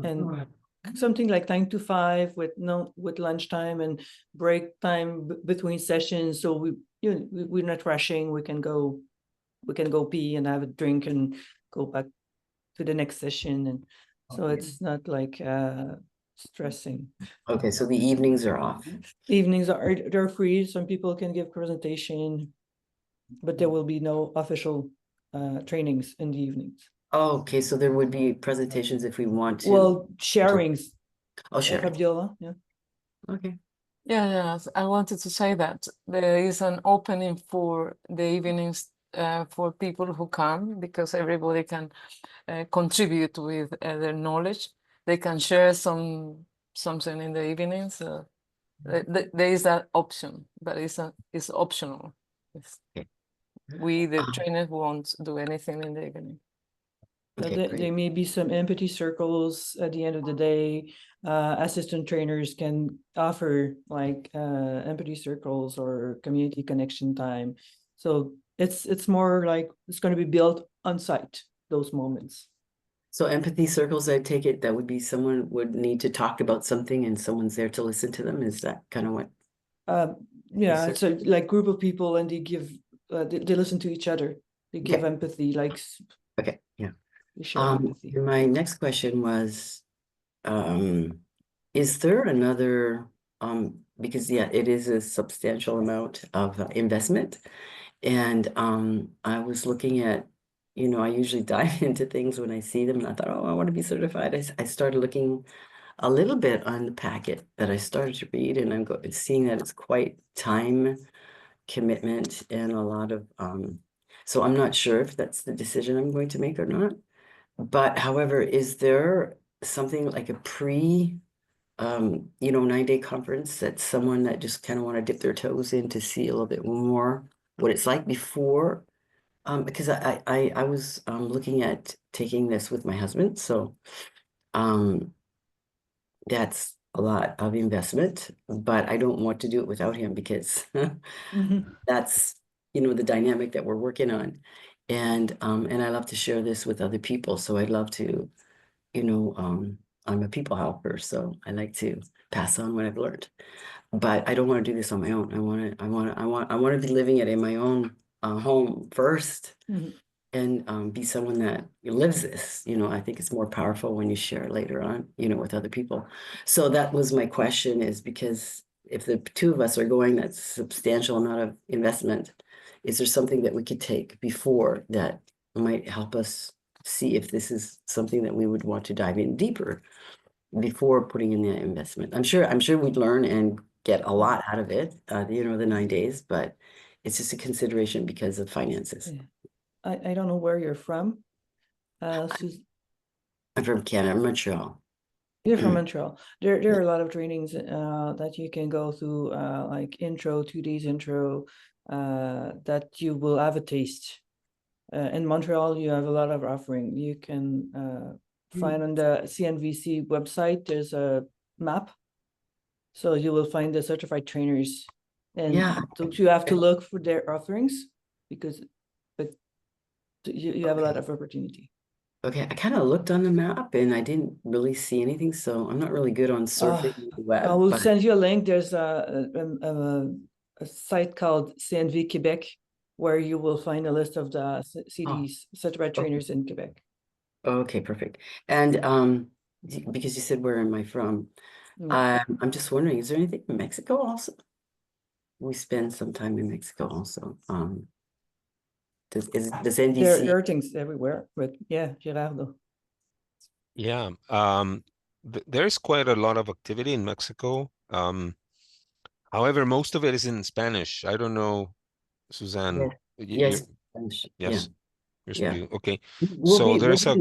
And something like 9 to 5 with lunchtime and break time between sessions. So we're not rushing. We can go pee and have a drink and go back to the next session. And so it's not like stressing. Okay, so the evenings are off. Evenings they're free. Some people can give presentation, but there will be no official trainings in the evenings. Oh, okay, so there would be presentations if we want to. Well, sharings. Oh, sharing. Fabiola, yeah. Okay. Yeah, I wanted to say that there is an opening for the evenings for people who come, because everybody can contribute with their knowledge. They can share something in the evenings. There is that option, but it's optional. We, the trainers, won't do anything in the evening. Okay, There may be some empathy circles at the end of the day. Assistant trainers can offer like empathy circles or community connection time. So it's more like it's going to be built on site, those moments. So empathy circles, I take it that would be someone would need to talk about something and someone's there to listen to them. Is that kind of what? Yeah, Yes, it's a like group of people, and they give they listen to each other. They give Okay. empathy, like Okay, yeah. they share empathy. My next question was, is there another, because yeah, it is a substantial amount of investment. And I was looking at, you know, I usually dive into things when I see them, and I thought, oh, I want to be certified. I started looking a little bit on the packet that I started to read, and I'm seeing that it's quite time commitment and a lot of, so I'm not sure if that's the decision I'm going to make or not. But however, is there something like a you know, 9-day conference that someone that just kind of want to dip their toes in to see a little bit more what it's like before? Because I was looking at taking this with my husband, so that's a lot of investment, but I don't want to do it without him because that's, you know, the dynamic that we're working on. And I love to share this with other people. So I'd love to, you know, I'm a people helper, so I like to pass on what I've learned. But I don't want to do this on my own. I want to be living it in my own home first. And be someone that lives this. You know, I think it's more powerful when you share it later on, you know, with other people. So that was my question, is because if the two of us are going, that's a substantial amount of investment. Is there something that we could take before that might help us see if this is something that we would want to dive in deeper before putting in the investment? I'm sure we'd learn and get a lot out of it, you know, the 9 days, but it's just a consideration because of finances. Yeah. I don't know where you're from. I'm from Canada, Montreal. You're from Montreal. There are a lot of trainings that you can go through, like intro, 2 days intro, that you will have a taste. In Montreal, you have a lot of offering. You can find on the CNVC website, there's a map. So you will find the certified trainers, and Yeah. you have to look for their offerings, because but you have a lot of opportunity. Okay, I kind of looked on the map and I didn't really see anything, so I'm not really good on surfing the web. I will but send you a link. There's a site called CNV Quebec, where you will find a list of the CDs, certified trainers in Quebec. Okay, perfect. And because you said where am I from, I'm just wondering, is there anything in Mexico also? We spend some time in Mexico also. Does NVC? There are things everywhere, but yeah, Gerardo. Yeah, there's quite a lot of activity in Mexico. However, most of it is in Spanish. I don't know, Suzanne. Yes. Yes, Yeah. okay. We'll So be, there's a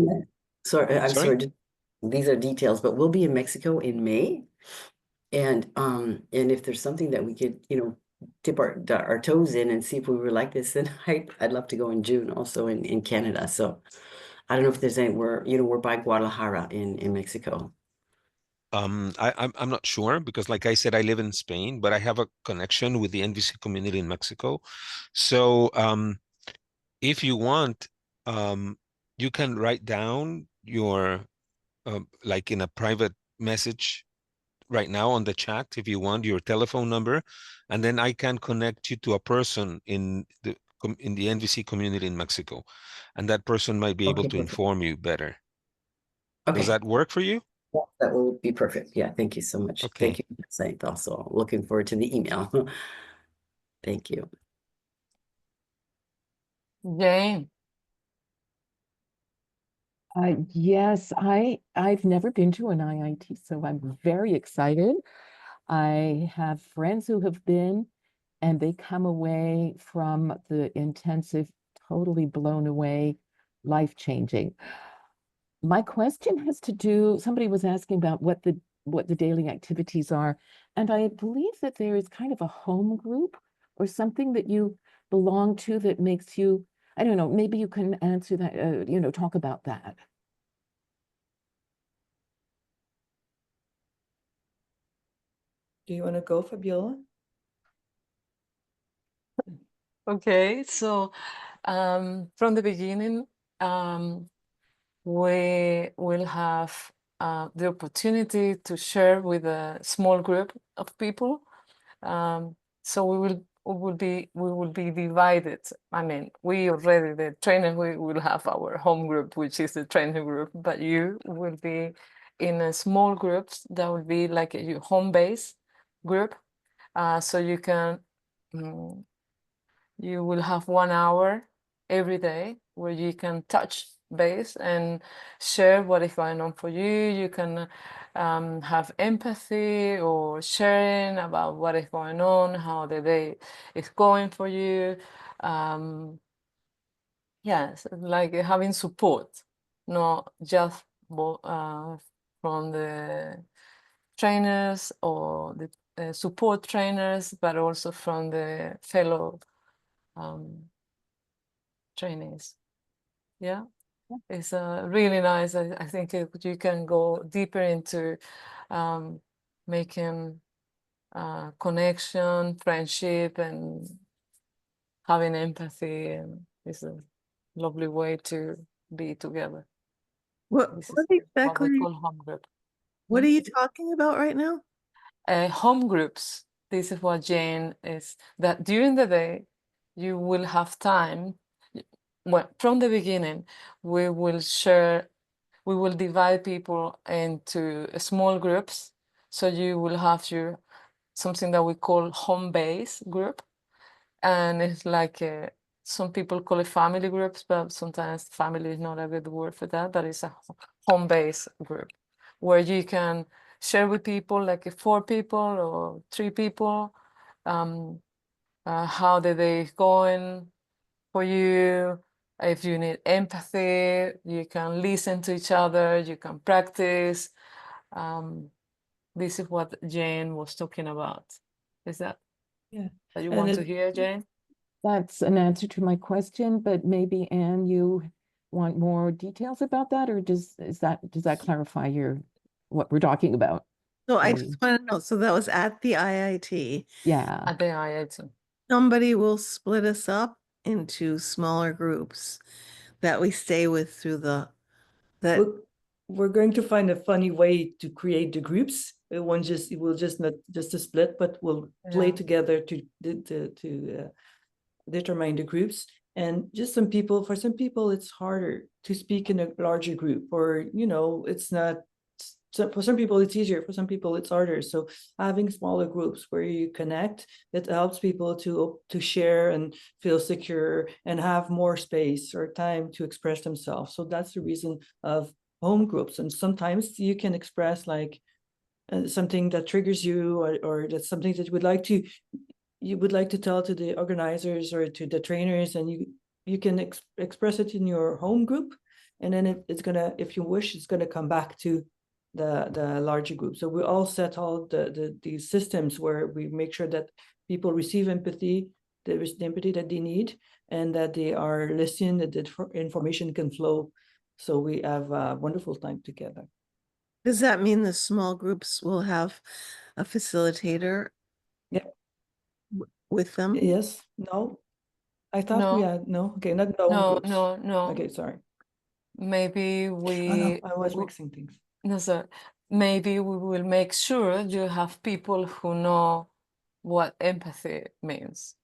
sorry, I'm sorry? sorry. These are details, but we'll be in Mexico in May. And if there's something that we could, you know, dip our toes in and see if we were like this, then I'd love to go in June also in Canada. So I don't know if there's anywhere, you know, we're by Guadalajara in Mexico. I'm not sure, because like I said, I live in Spain, but I have a connection with the NVC community in Mexico. So if you want, you can write down your like in a private message right now on the chat, if you want, your telephone number, and then I can connect you to a person in the NVC community in Mexico, and that person might be able to inform you better. Okay. Does that work for you? Yeah, that will be perfect. Yeah, thank you so much. Okay. Thank you for saying also. Looking forward to the email. Thank you. Jane. Yes, I've never been to an IIT, so I'm very excited. I have friends who have been, and they come away from the intensive totally blown away, life-changing. My question has to do, somebody was asking about what the daily activities are, and I believe that there is kind of a home group or something that you belong to that makes you, I don't know, maybe you can answer that, you know, talk about that. Do you want to go, Fabiola? Okay, so from the beginning, we will have the opportunity to share with a small group of people. So we will be divided. I mean, we already, the trainer, we will have our home group, which is the training group, but you will be in a small groups that will be like your home base group. So you can, you will have 1 hour every day where you can touch base and share what is going on for you. You can have empathy or sharing about what is going on, how the day is going for you. Yes, like having support, not just from the trainers or the support trainers, but also from the fellow trainees. Yeah, it's really nice. I think you can go deeper into making connection, friendship, and having empathy, and it's a lovely way to be together. What This is what what we exactly call home group. what are you talking about right now? Home groups. This is what Jane is, that during the day you will have time. Well, from the beginning, we will divide people into small groups. So you will have your something that we call home base group. And it's like some people call it family groups, but sometimes family is not a good word for that, but it's a home base group where you can share with people, like 4 people or 3 people, how the day is going for you. If you need empathy, you can listen to each other, you can practice. This is what Jane was talking about. Is that Yeah. that you And want to hear, Jane? That's an answer to my question, but maybe Anne, you want more details about that, or does that clarify what we're talking about? So I for just you? want to know, so that was at the IIT. Yeah. I think I too. Somebody will split us up into smaller groups that we stay with through that. We're going to find a funny way to create the groups. It will just not just a split, but we'll play Yeah. together to determine the groups. And just for some people, it's harder to speak in a larger group, or it's not. So for some people it's easier, for some people it's harder. So having smaller groups where you connect, it helps people to share and feel secure and have more space or time to express themselves. So that's the reason of home groups. And sometimes you can express like something that triggers you, or that's something that you would like to tell to the organizers or to the trainers, and you can express it in your home group, and then it's gonna, if you wish, it's gonna come back to the larger group. So we all set all these systems where we make sure that people receive empathy, the empathy that they need, and that they are listened, that the information can flow. So we have a wonderful time together. Does that mean the small groups will have a facilitator? Yeah. With them? Yes. No. I thought we No. had no. Okay, not the home No, groups. no. Okay, sorry. Maybe Oh, no, we I was mixing things. no, sir. Maybe we will make sure you have people who know what empathy means,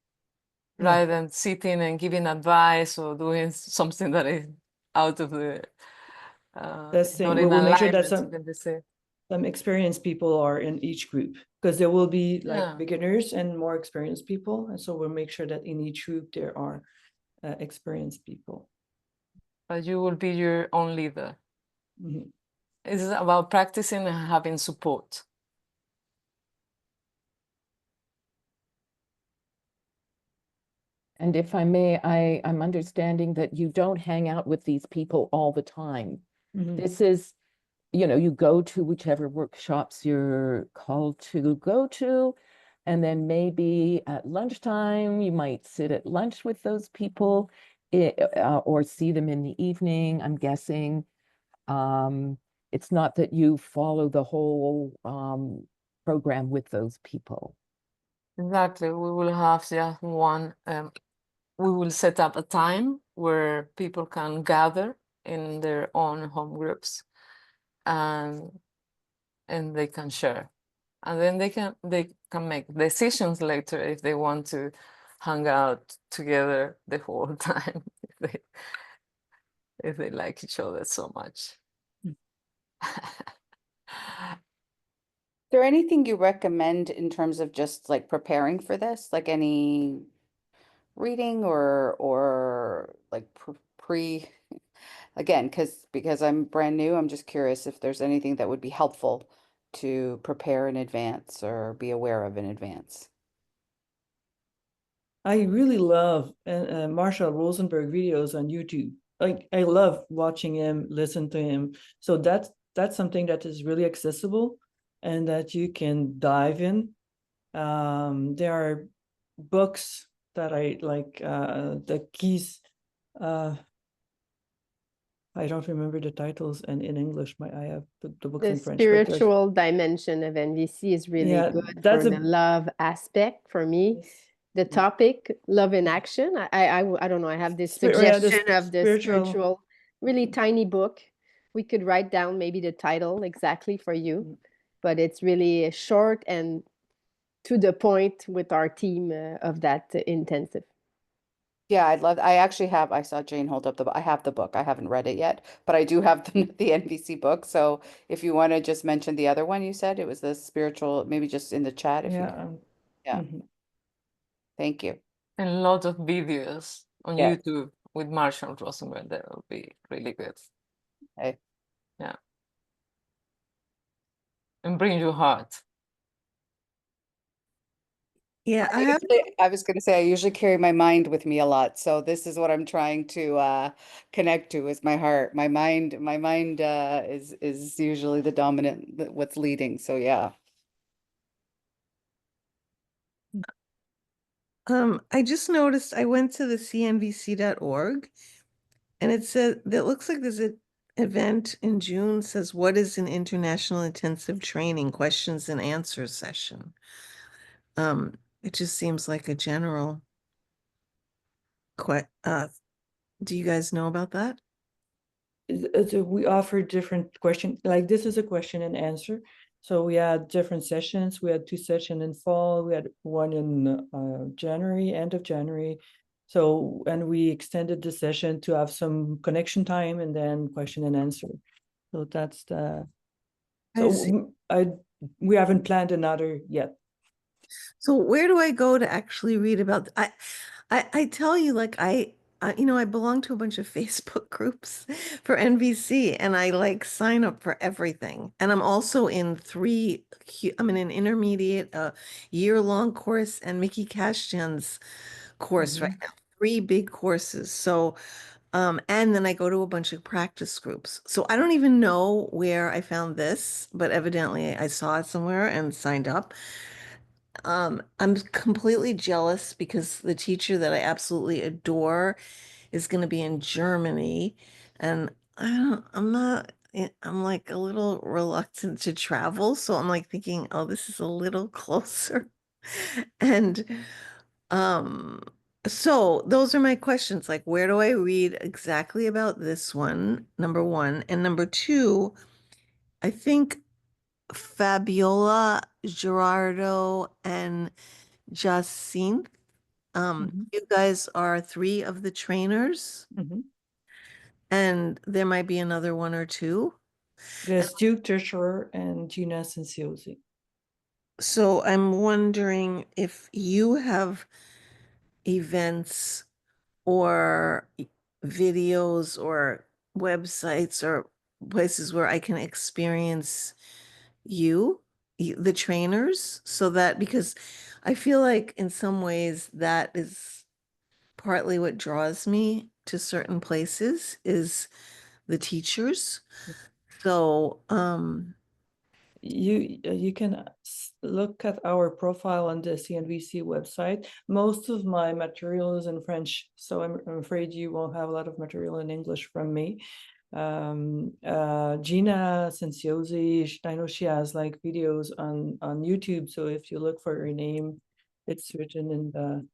Yeah. rather than sitting and giving advice or doing something that is out of the That's not thing. We in will make sure that alignment, you can say. some experienced people are in each group, because there will be like Yeah. beginners and more experienced people, and so we'll make sure that in each group there are experienced people. But you will be your own leader. Mhm. It's about practicing and having support. And if I may, I'm understanding that you don't hang out with these people all the time. Mhm. This is, you go to whichever workshops you're called to go to, and then maybe at lunchtime, you might sit at lunch with those people, or see them in the evening, I'm guessing. It's not that you follow the whole program with those people. Exactly. We will have just one, we will set up a time where people can gather in their own home groups, and they can share, and then they can make decisions later if they want to hang out together the whole time if they like each other so much. Is there anything you recommend in terms of just like preparing for this? Like any reading or like pre again, because I'm brand new, I'm just curious if there's anything that would be helpful to prepare in advance or be aware of in advance. I really love Marshall Rosenberg videos on YouTube. Like I love watching him, listen to him. So that's something that is really accessible and that you can dive in. There are books that I like, the keys. I don't remember the titles, and in English, I have the books The in French. But there's, spiritual dimension of NVC is really yeah, good that's for the love aspect for me. The topic, love in action. I don't know. I have this yeah, the suggestion of the spiritual. spiritual, really tiny book. We could write down maybe the title exactly for you, but it's really short and to the point with our team of that intensive. Yeah, I actually have, I saw Jane hold up I have the book. I haven't read it yet, but I do have the NVC book. So if you want to just mention the other one you said, it was the spiritual, maybe just in the chat if you Yeah. yeah. Thank you. And a lot of videos on Yeah. YouTube with Marshall Rosenberg. That will be really good. Okay. Yeah. And bring your heart. Yeah, I was going to say I usually carry my mind with me a lot, so this is what I'm trying to connect to is my heart. My mind is usually the dominant, what's leading. So yeah. I just noticed I went to the cnvc.org and it says that looks like there's an event in June says what is an international intensive training questions and answers session. It just seems like a general do you guys know about that? So we offer different questions. Like this is a question and answer. So we had different sessions. We had 2 sessions in fall. We had one in January, end of January. So, and we extended the session to have some connection time and then question and answer. So that's the. So we haven't planned another yet. So where do I go to actually read about I tell you like I belong to a bunch of Facebook groups for NVC and I like sign up for everything. And I'm also in I'm in an intermediate year-long course and Mickey Cashtan's course right now. 3 big courses. So and then I go to a bunch of practice groups. So I don't even know where I found this, but evidently I saw it somewhere and signed up. I'm completely jealous because the teacher that I absolutely adore is going to be in Germany, and I'm like a little reluctant to travel, so I'm like thinking, oh, this is a little closer. And um, so those are my questions. Like, where do I read exactly about this one? Number one. And number two, I think Fabiola, Gerardo, and Jacinthe. You guys are 3 of the trainers, and there might be another 1 or 2. There's Duke Terscherer and Gina Sinciosi. So I'm wondering if you have events or videos or websites or places where I can experience the trainers, so that because I feel like in some ways that is partly what draws me to certain places is the teachers. So, you can look at our profile on the CNVC website. Most of my material is in French, so I'm afraid you won't have a lot of material in English from me. Gina Sinciosi, I know she has like videos on YouTube, so if you look for her name, it's written in the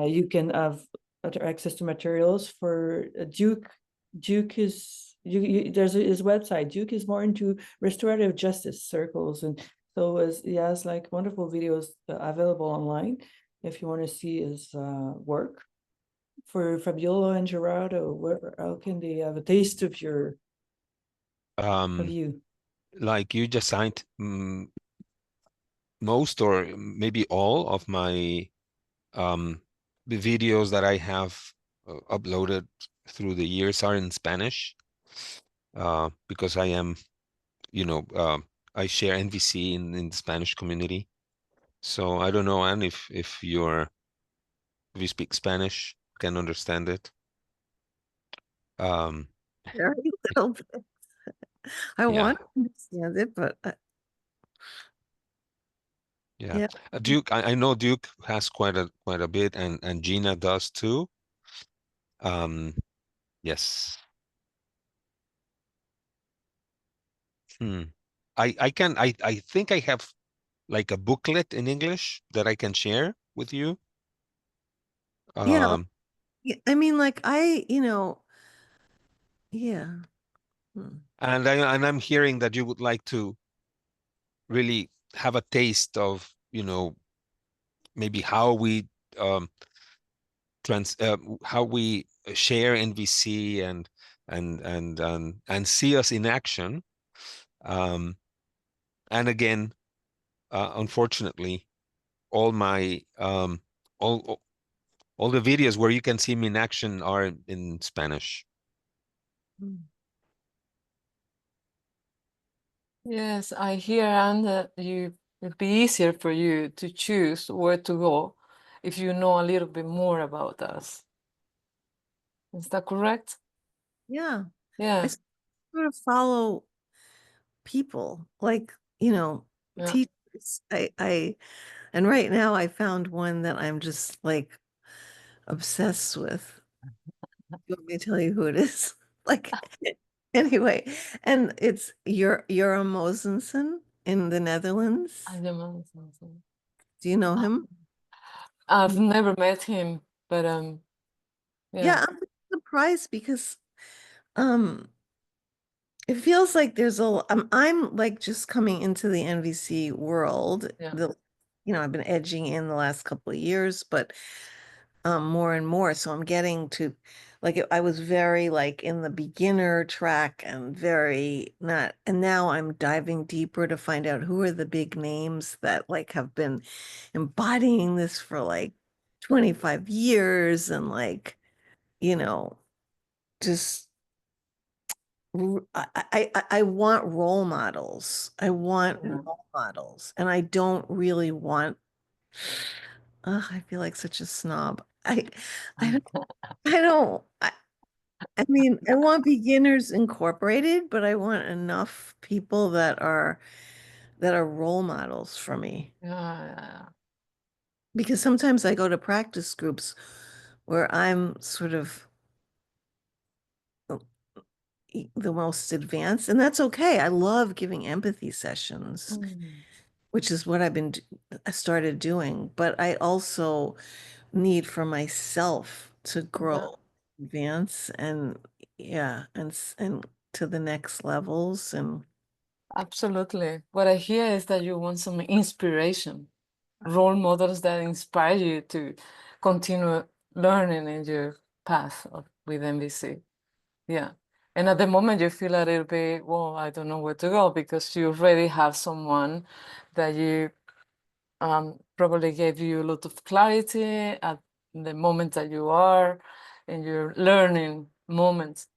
you can have access to materials for Duke. Duke is there's his website. Duke is more into restorative justice circles, and so he has like wonderful videos available online if you want to see his work. For Fabiola and Gerardo, how can they have a taste of you? Like you just signed most or maybe all of my the videos that I have uploaded through the years are in Spanish because I am, I share NVC in the Spanish community. So I don't know, Anne, if you speak Spanish, can understand it. Very little bit. I Yeah. want to understand it, but Yeah. yeah. Duke, I know Duke has quite a bit, and Gina does too. Yes. I think I have like a booklet in English that I can share with you. Yeah. Um, I mean, like yeah. Hmm. and I'm hearing that you would like to really have a taste of, maybe how we how we share NVC and see us in action. And again, unfortunately, all my all all the videos where you can see me in action are in Spanish. Yes, I hear, and that it'd be easier for you to choose where to go if you know a little bit more about us. Is that correct? Yeah. Yeah, I sort of follow people, like, yeah. teachers. And right now I found one that I'm just like obsessed with. You want me to tell you who it is? Like, anyway, and it's Jura Mosensen in the Netherlands. Do you know him? I've never met him, but Yeah, yeah, I'm surprised because um it feels like I'm like just coming into the NVC world. yeah. I've been edging in the last couple of years, but more and more. So I'm getting to like I was very like in the beginner track and very not, and now I'm diving deeper to find out who are the big names that like have been embodying this for like 25 years and like, just I want role models. I want Yeah. role models, and I don't really want. I feel like such a snob. I don't. I mean, I want beginners incorporated, but I want enough people that are role models for me. Yeah, Because sometimes I go to practice groups where I'm sort of the most advanced, and that's okay. I love giving empathy sessions, Mm. which is what I started doing, but I also need for myself to Yeah, grow, advance, and yeah, and to the next levels. And absolutely. What I hear is that you want some inspiration, role models that inspire you to continue learning in your path with MVC. Yeah. And at the moment you feel a little bit, well, I don't know where to go because you already have someone that you probably gave you a lot of clarity at the moment that you are in your learning moments.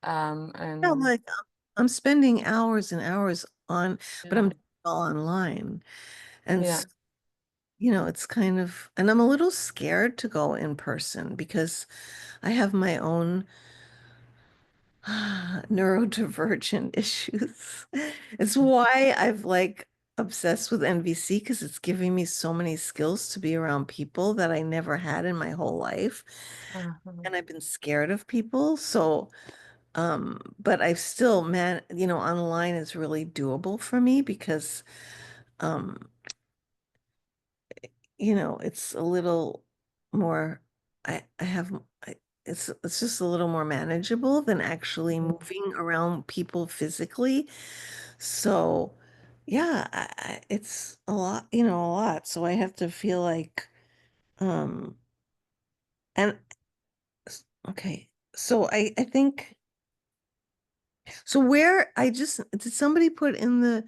yeah, And like I'm spending hours and hours but I'm yeah, doing it all online. And yeah, it's kind of, and I'm a little scared to go in person because I have my own neurodivergent issues. It's why I've like obsessed with NVC because it's giving me so many skills to be around people that I never had in my whole life. uh-huh, And I've been scared of people. So, but I've still, man, online is really doable for me because, um, it's a little more, I have, it's just a little more manageable than actually moving around people physically. So yeah, it's a lot, a lot. So I have to feel like, um, and okay. So I think, so where did somebody put in the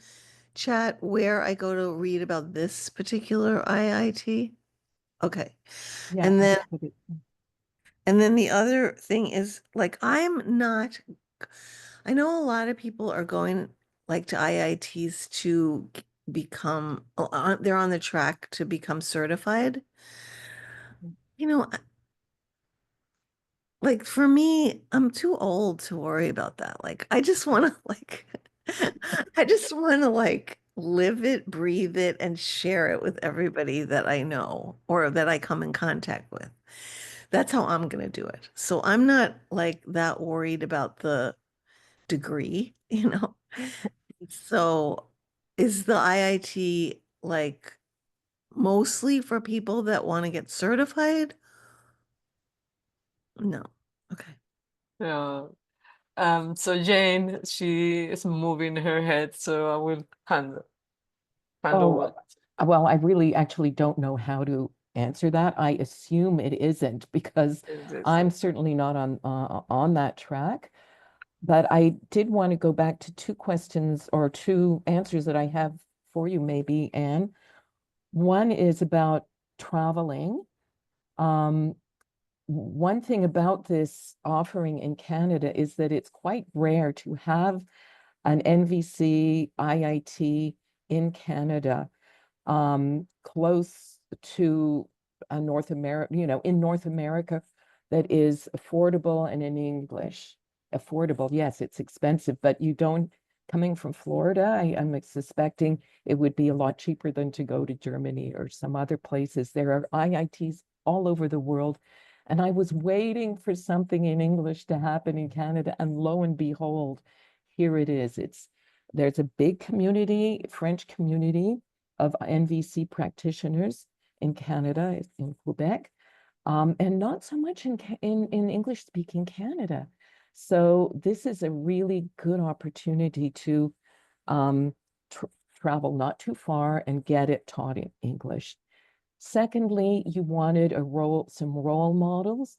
chat where I go to read about this particular IIT? Okay. Yeah, And I then, put it. and then the other thing is like, I know a lot of people are going like to IITs to become, they're on the track to become certified. You know, like for me, I'm too old to worry about that. Like, I just want to like, I just want to like live it, breathe it, and share it with everybody that I know or that I come in contact with. That's how I'm going to do it. So I'm not like that worried about the degree, So is the IIT like mostly for people that want to get certified? No. Okay. Yeah. So Jane, she is moving her head, so I will handle Oh, what well, I really actually don't know how to answer that. I assume it isn't because is this. I'm certainly not on that track. But I did want to go back to two questions or two answers that I have for you, maybe, Anne. One is about traveling. One thing about this offering in Canada is that it's quite rare to have an NVC IIT in Canada, close to a North America, in North America that is affordable and in English. Affordable, yes, it's expensive, but you don't, coming from Florida, I'm suspecting it would be a lot cheaper than to go to Germany or some other places. There are IITs all over the world. And I was waiting for something in English to happen in Canada, and lo and behold, here it is. There's a big community, French community of NVC practitioners in Canada, in Quebec, and not so much in English-speaking Canada. So this is a really good opportunity to travel not too far and get it taught in English. Secondly, you wanted some role models.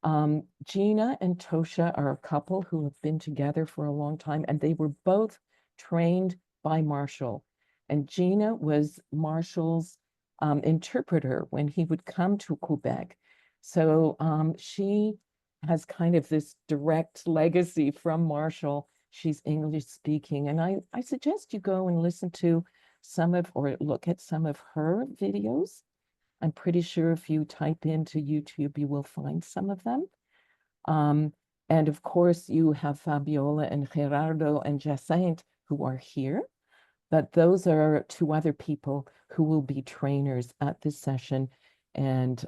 Gina and Tosha are a couple who have been together for a long time, and they were both trained by Marshall. And Gina was Marshall's interpreter when he would come to Quebec. So she has kind of this direct legacy from Marshall. She's English speaking. And I suggest you go and listen to or look at some of her videos. I'm pretty sure if you type into YouTube, you will find some of them. And of course, you have Fabiola and Gerardo and Jacinthe who are here. But those are two other people who will be trainers at this session, and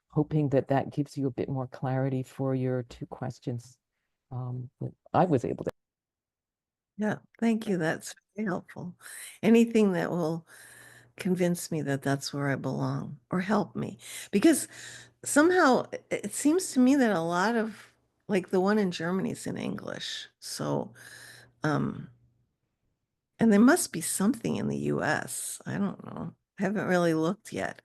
hoping that that gives you a bit more clarity for your two questions that I was able to. Yeah, thank you. That's very helpful. Anything that will convince me that that's where I belong or help me. Because somehow it seems to me that a lot of, like the one in Germany is in English. So, and there must be something in the US. I don't know. I haven't really looked yet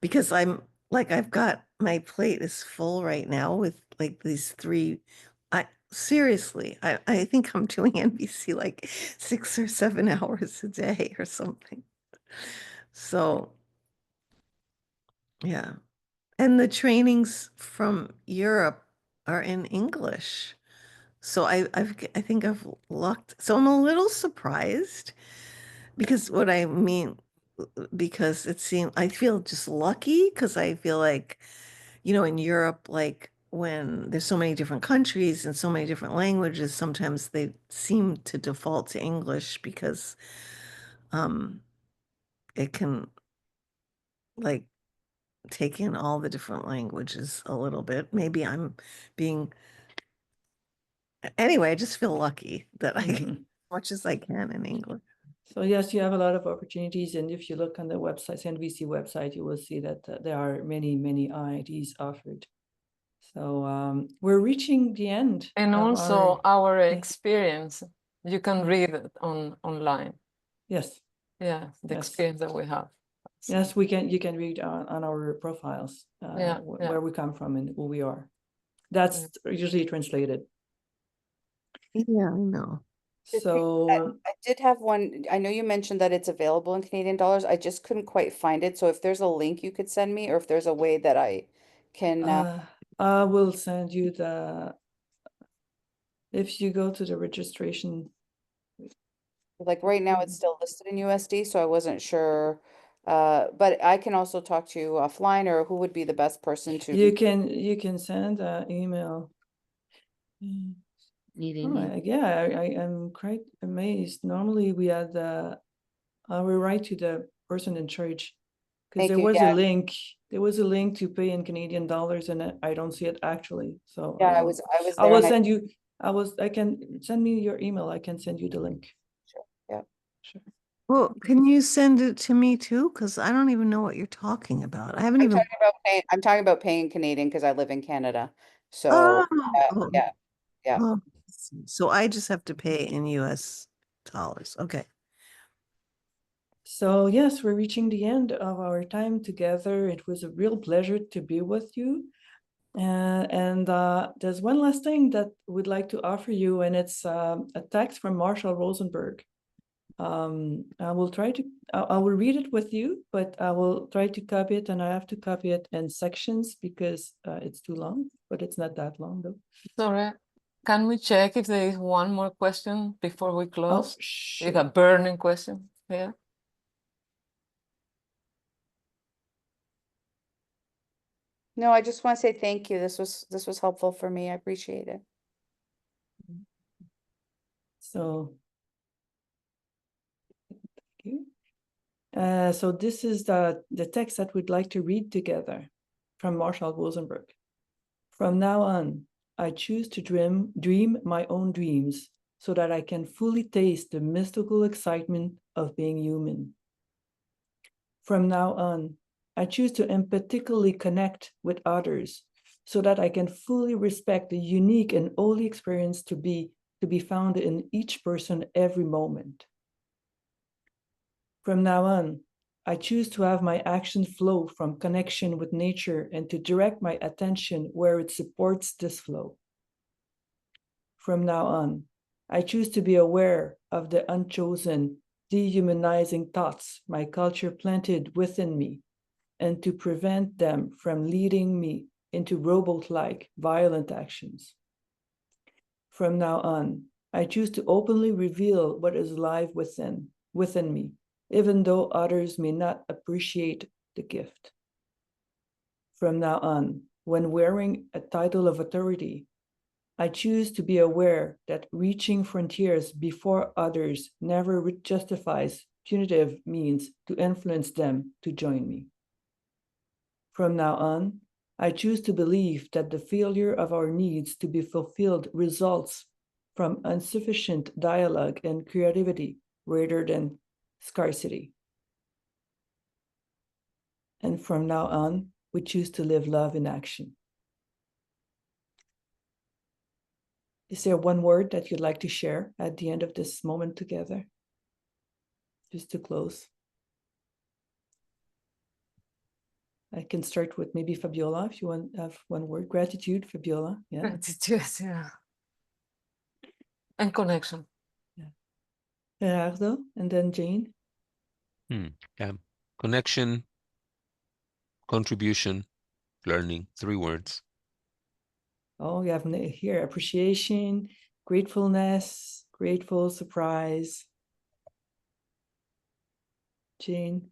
because I've got, my plate is full right now with like these three. Seriously, I think I'm doing NBC like 6 or 7 hours a day or something. So, yeah. And the trainings from Europe are in English. So I think I've lucked. So I'm a little surprised because because I feel just lucky because I feel like, in Europe, like when there's so many different countries and so many different languages, sometimes they seem to default to English because it can like take in all the different languages a little bit. Maybe I'm being, anyway, I just feel lucky that I can, as much as I can in English. So yes, you have a lot of opportunities, and if you look on the website, NVC website, you will see that there are many, many IITs offered. So we're reaching the end. And of also our Yeah. experience, you can read it online. Yes, Yeah, the Yes. experience that we have. So, yes, we can. You can read on our profiles Yeah, yeah. where we come from and who we are. That's usually translated. Yeah, I know. So I did have one. I know you mentioned that it's available in Canadian dollars. I just couldn't quite find it. So if there's a link you could send me, or if there's a way that I can, I will send you the. If you go to the registration, like right now it's still listed in USD, so I wasn't sure. But I can also talk to you offline, or who would be the best person to? you can send an email. Yeah, I am quite amazed. Normally we had I will write to the person in charge because Thank there you. was Yeah. a link. There was a link to pay in Canadian dollars, and I don't see it actually. So Yeah, I was I there will and send you. I can send me your email. I can send you the link. Yeah. Sure. Well, can you send it to me too? Because I don't even know what you're talking about. I haven't I'm even. talking about paying Canadian because I live in Canada. So Oh, oh, yeah, yeah. oh, so I just have to pay in US dollars. Okay. So yes, we're reaching the end of our time together. It was a real pleasure to be with you. And there's one last thing that we'd like to offer you, and it's a text from Marshall Rosenberg. I will try to, I will read it with you, but I will try to copy it, and I have to copy it in sections because it's too long, but it's not that long though. Sorry, can we check if there is one more question before we close? Sure. You got burning question here. No, I just want to say thank you. This was helpful for me. I appreciate it. So, thank you. So this is the text that we'd like to read together from Marshall Rosenberg. From now on, I choose to dream my own dreams so that I can fully taste the mystical excitement of being human. From now on, I choose to empathically connect with others so that I can fully respect the unique and holy experience to be found in each person every moment. From now on, I choose to have my action flow from connection with nature and to direct my attention where it supports this flow. From now on, I choose to be aware of the unchosen, dehumanizing thoughts my culture planted within me and to prevent them from leading me into robot-like violent actions. From now on, I choose to openly reveal what is alive within me, even though others may not appreciate the gift. From now on, when wearing a title of authority, I choose to be aware that reaching frontiers before others never justifies punitive means to influence them to join me. From now on, I choose to believe that the failure of our needs to be fulfilled results from insufficient dialogue and creativity rather than scarcity. And from now on, we choose to live love in action. Is there one word that you'd like to share at the end of this moment together? Just to close. I can start with maybe Fabiola, if you want to have one word. Gratitude, Fabiola. Yeah. Gratitude, yeah. And connection. Yeah. Gerardo, and then Jane. Yeah. Connection, contribution, learning, 3 words. Oh, you have here appreciation, gratefulness, grateful, surprise. Jane,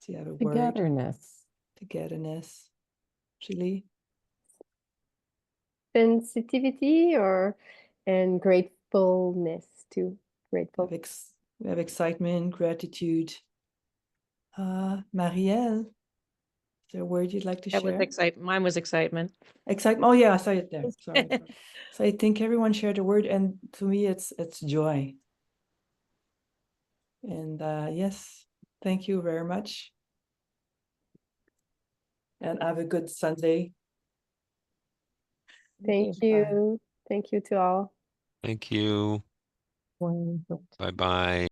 do you have a word? Togetherness. Togetherness. Julie? Sensitivity and gratefulness too. Grateful. We have excitement, gratitude. Marielle, is there a word you'd like to share? Mine was excitement. Excitement. Oh yeah, I saw it there. Sorry. So I think everyone shared a word, and to me, it's joy. And yes, thank you very much. And have a good Sunday. Thank Bye. you. Thank you to all. Thank you. Wonderful. Bye-bye.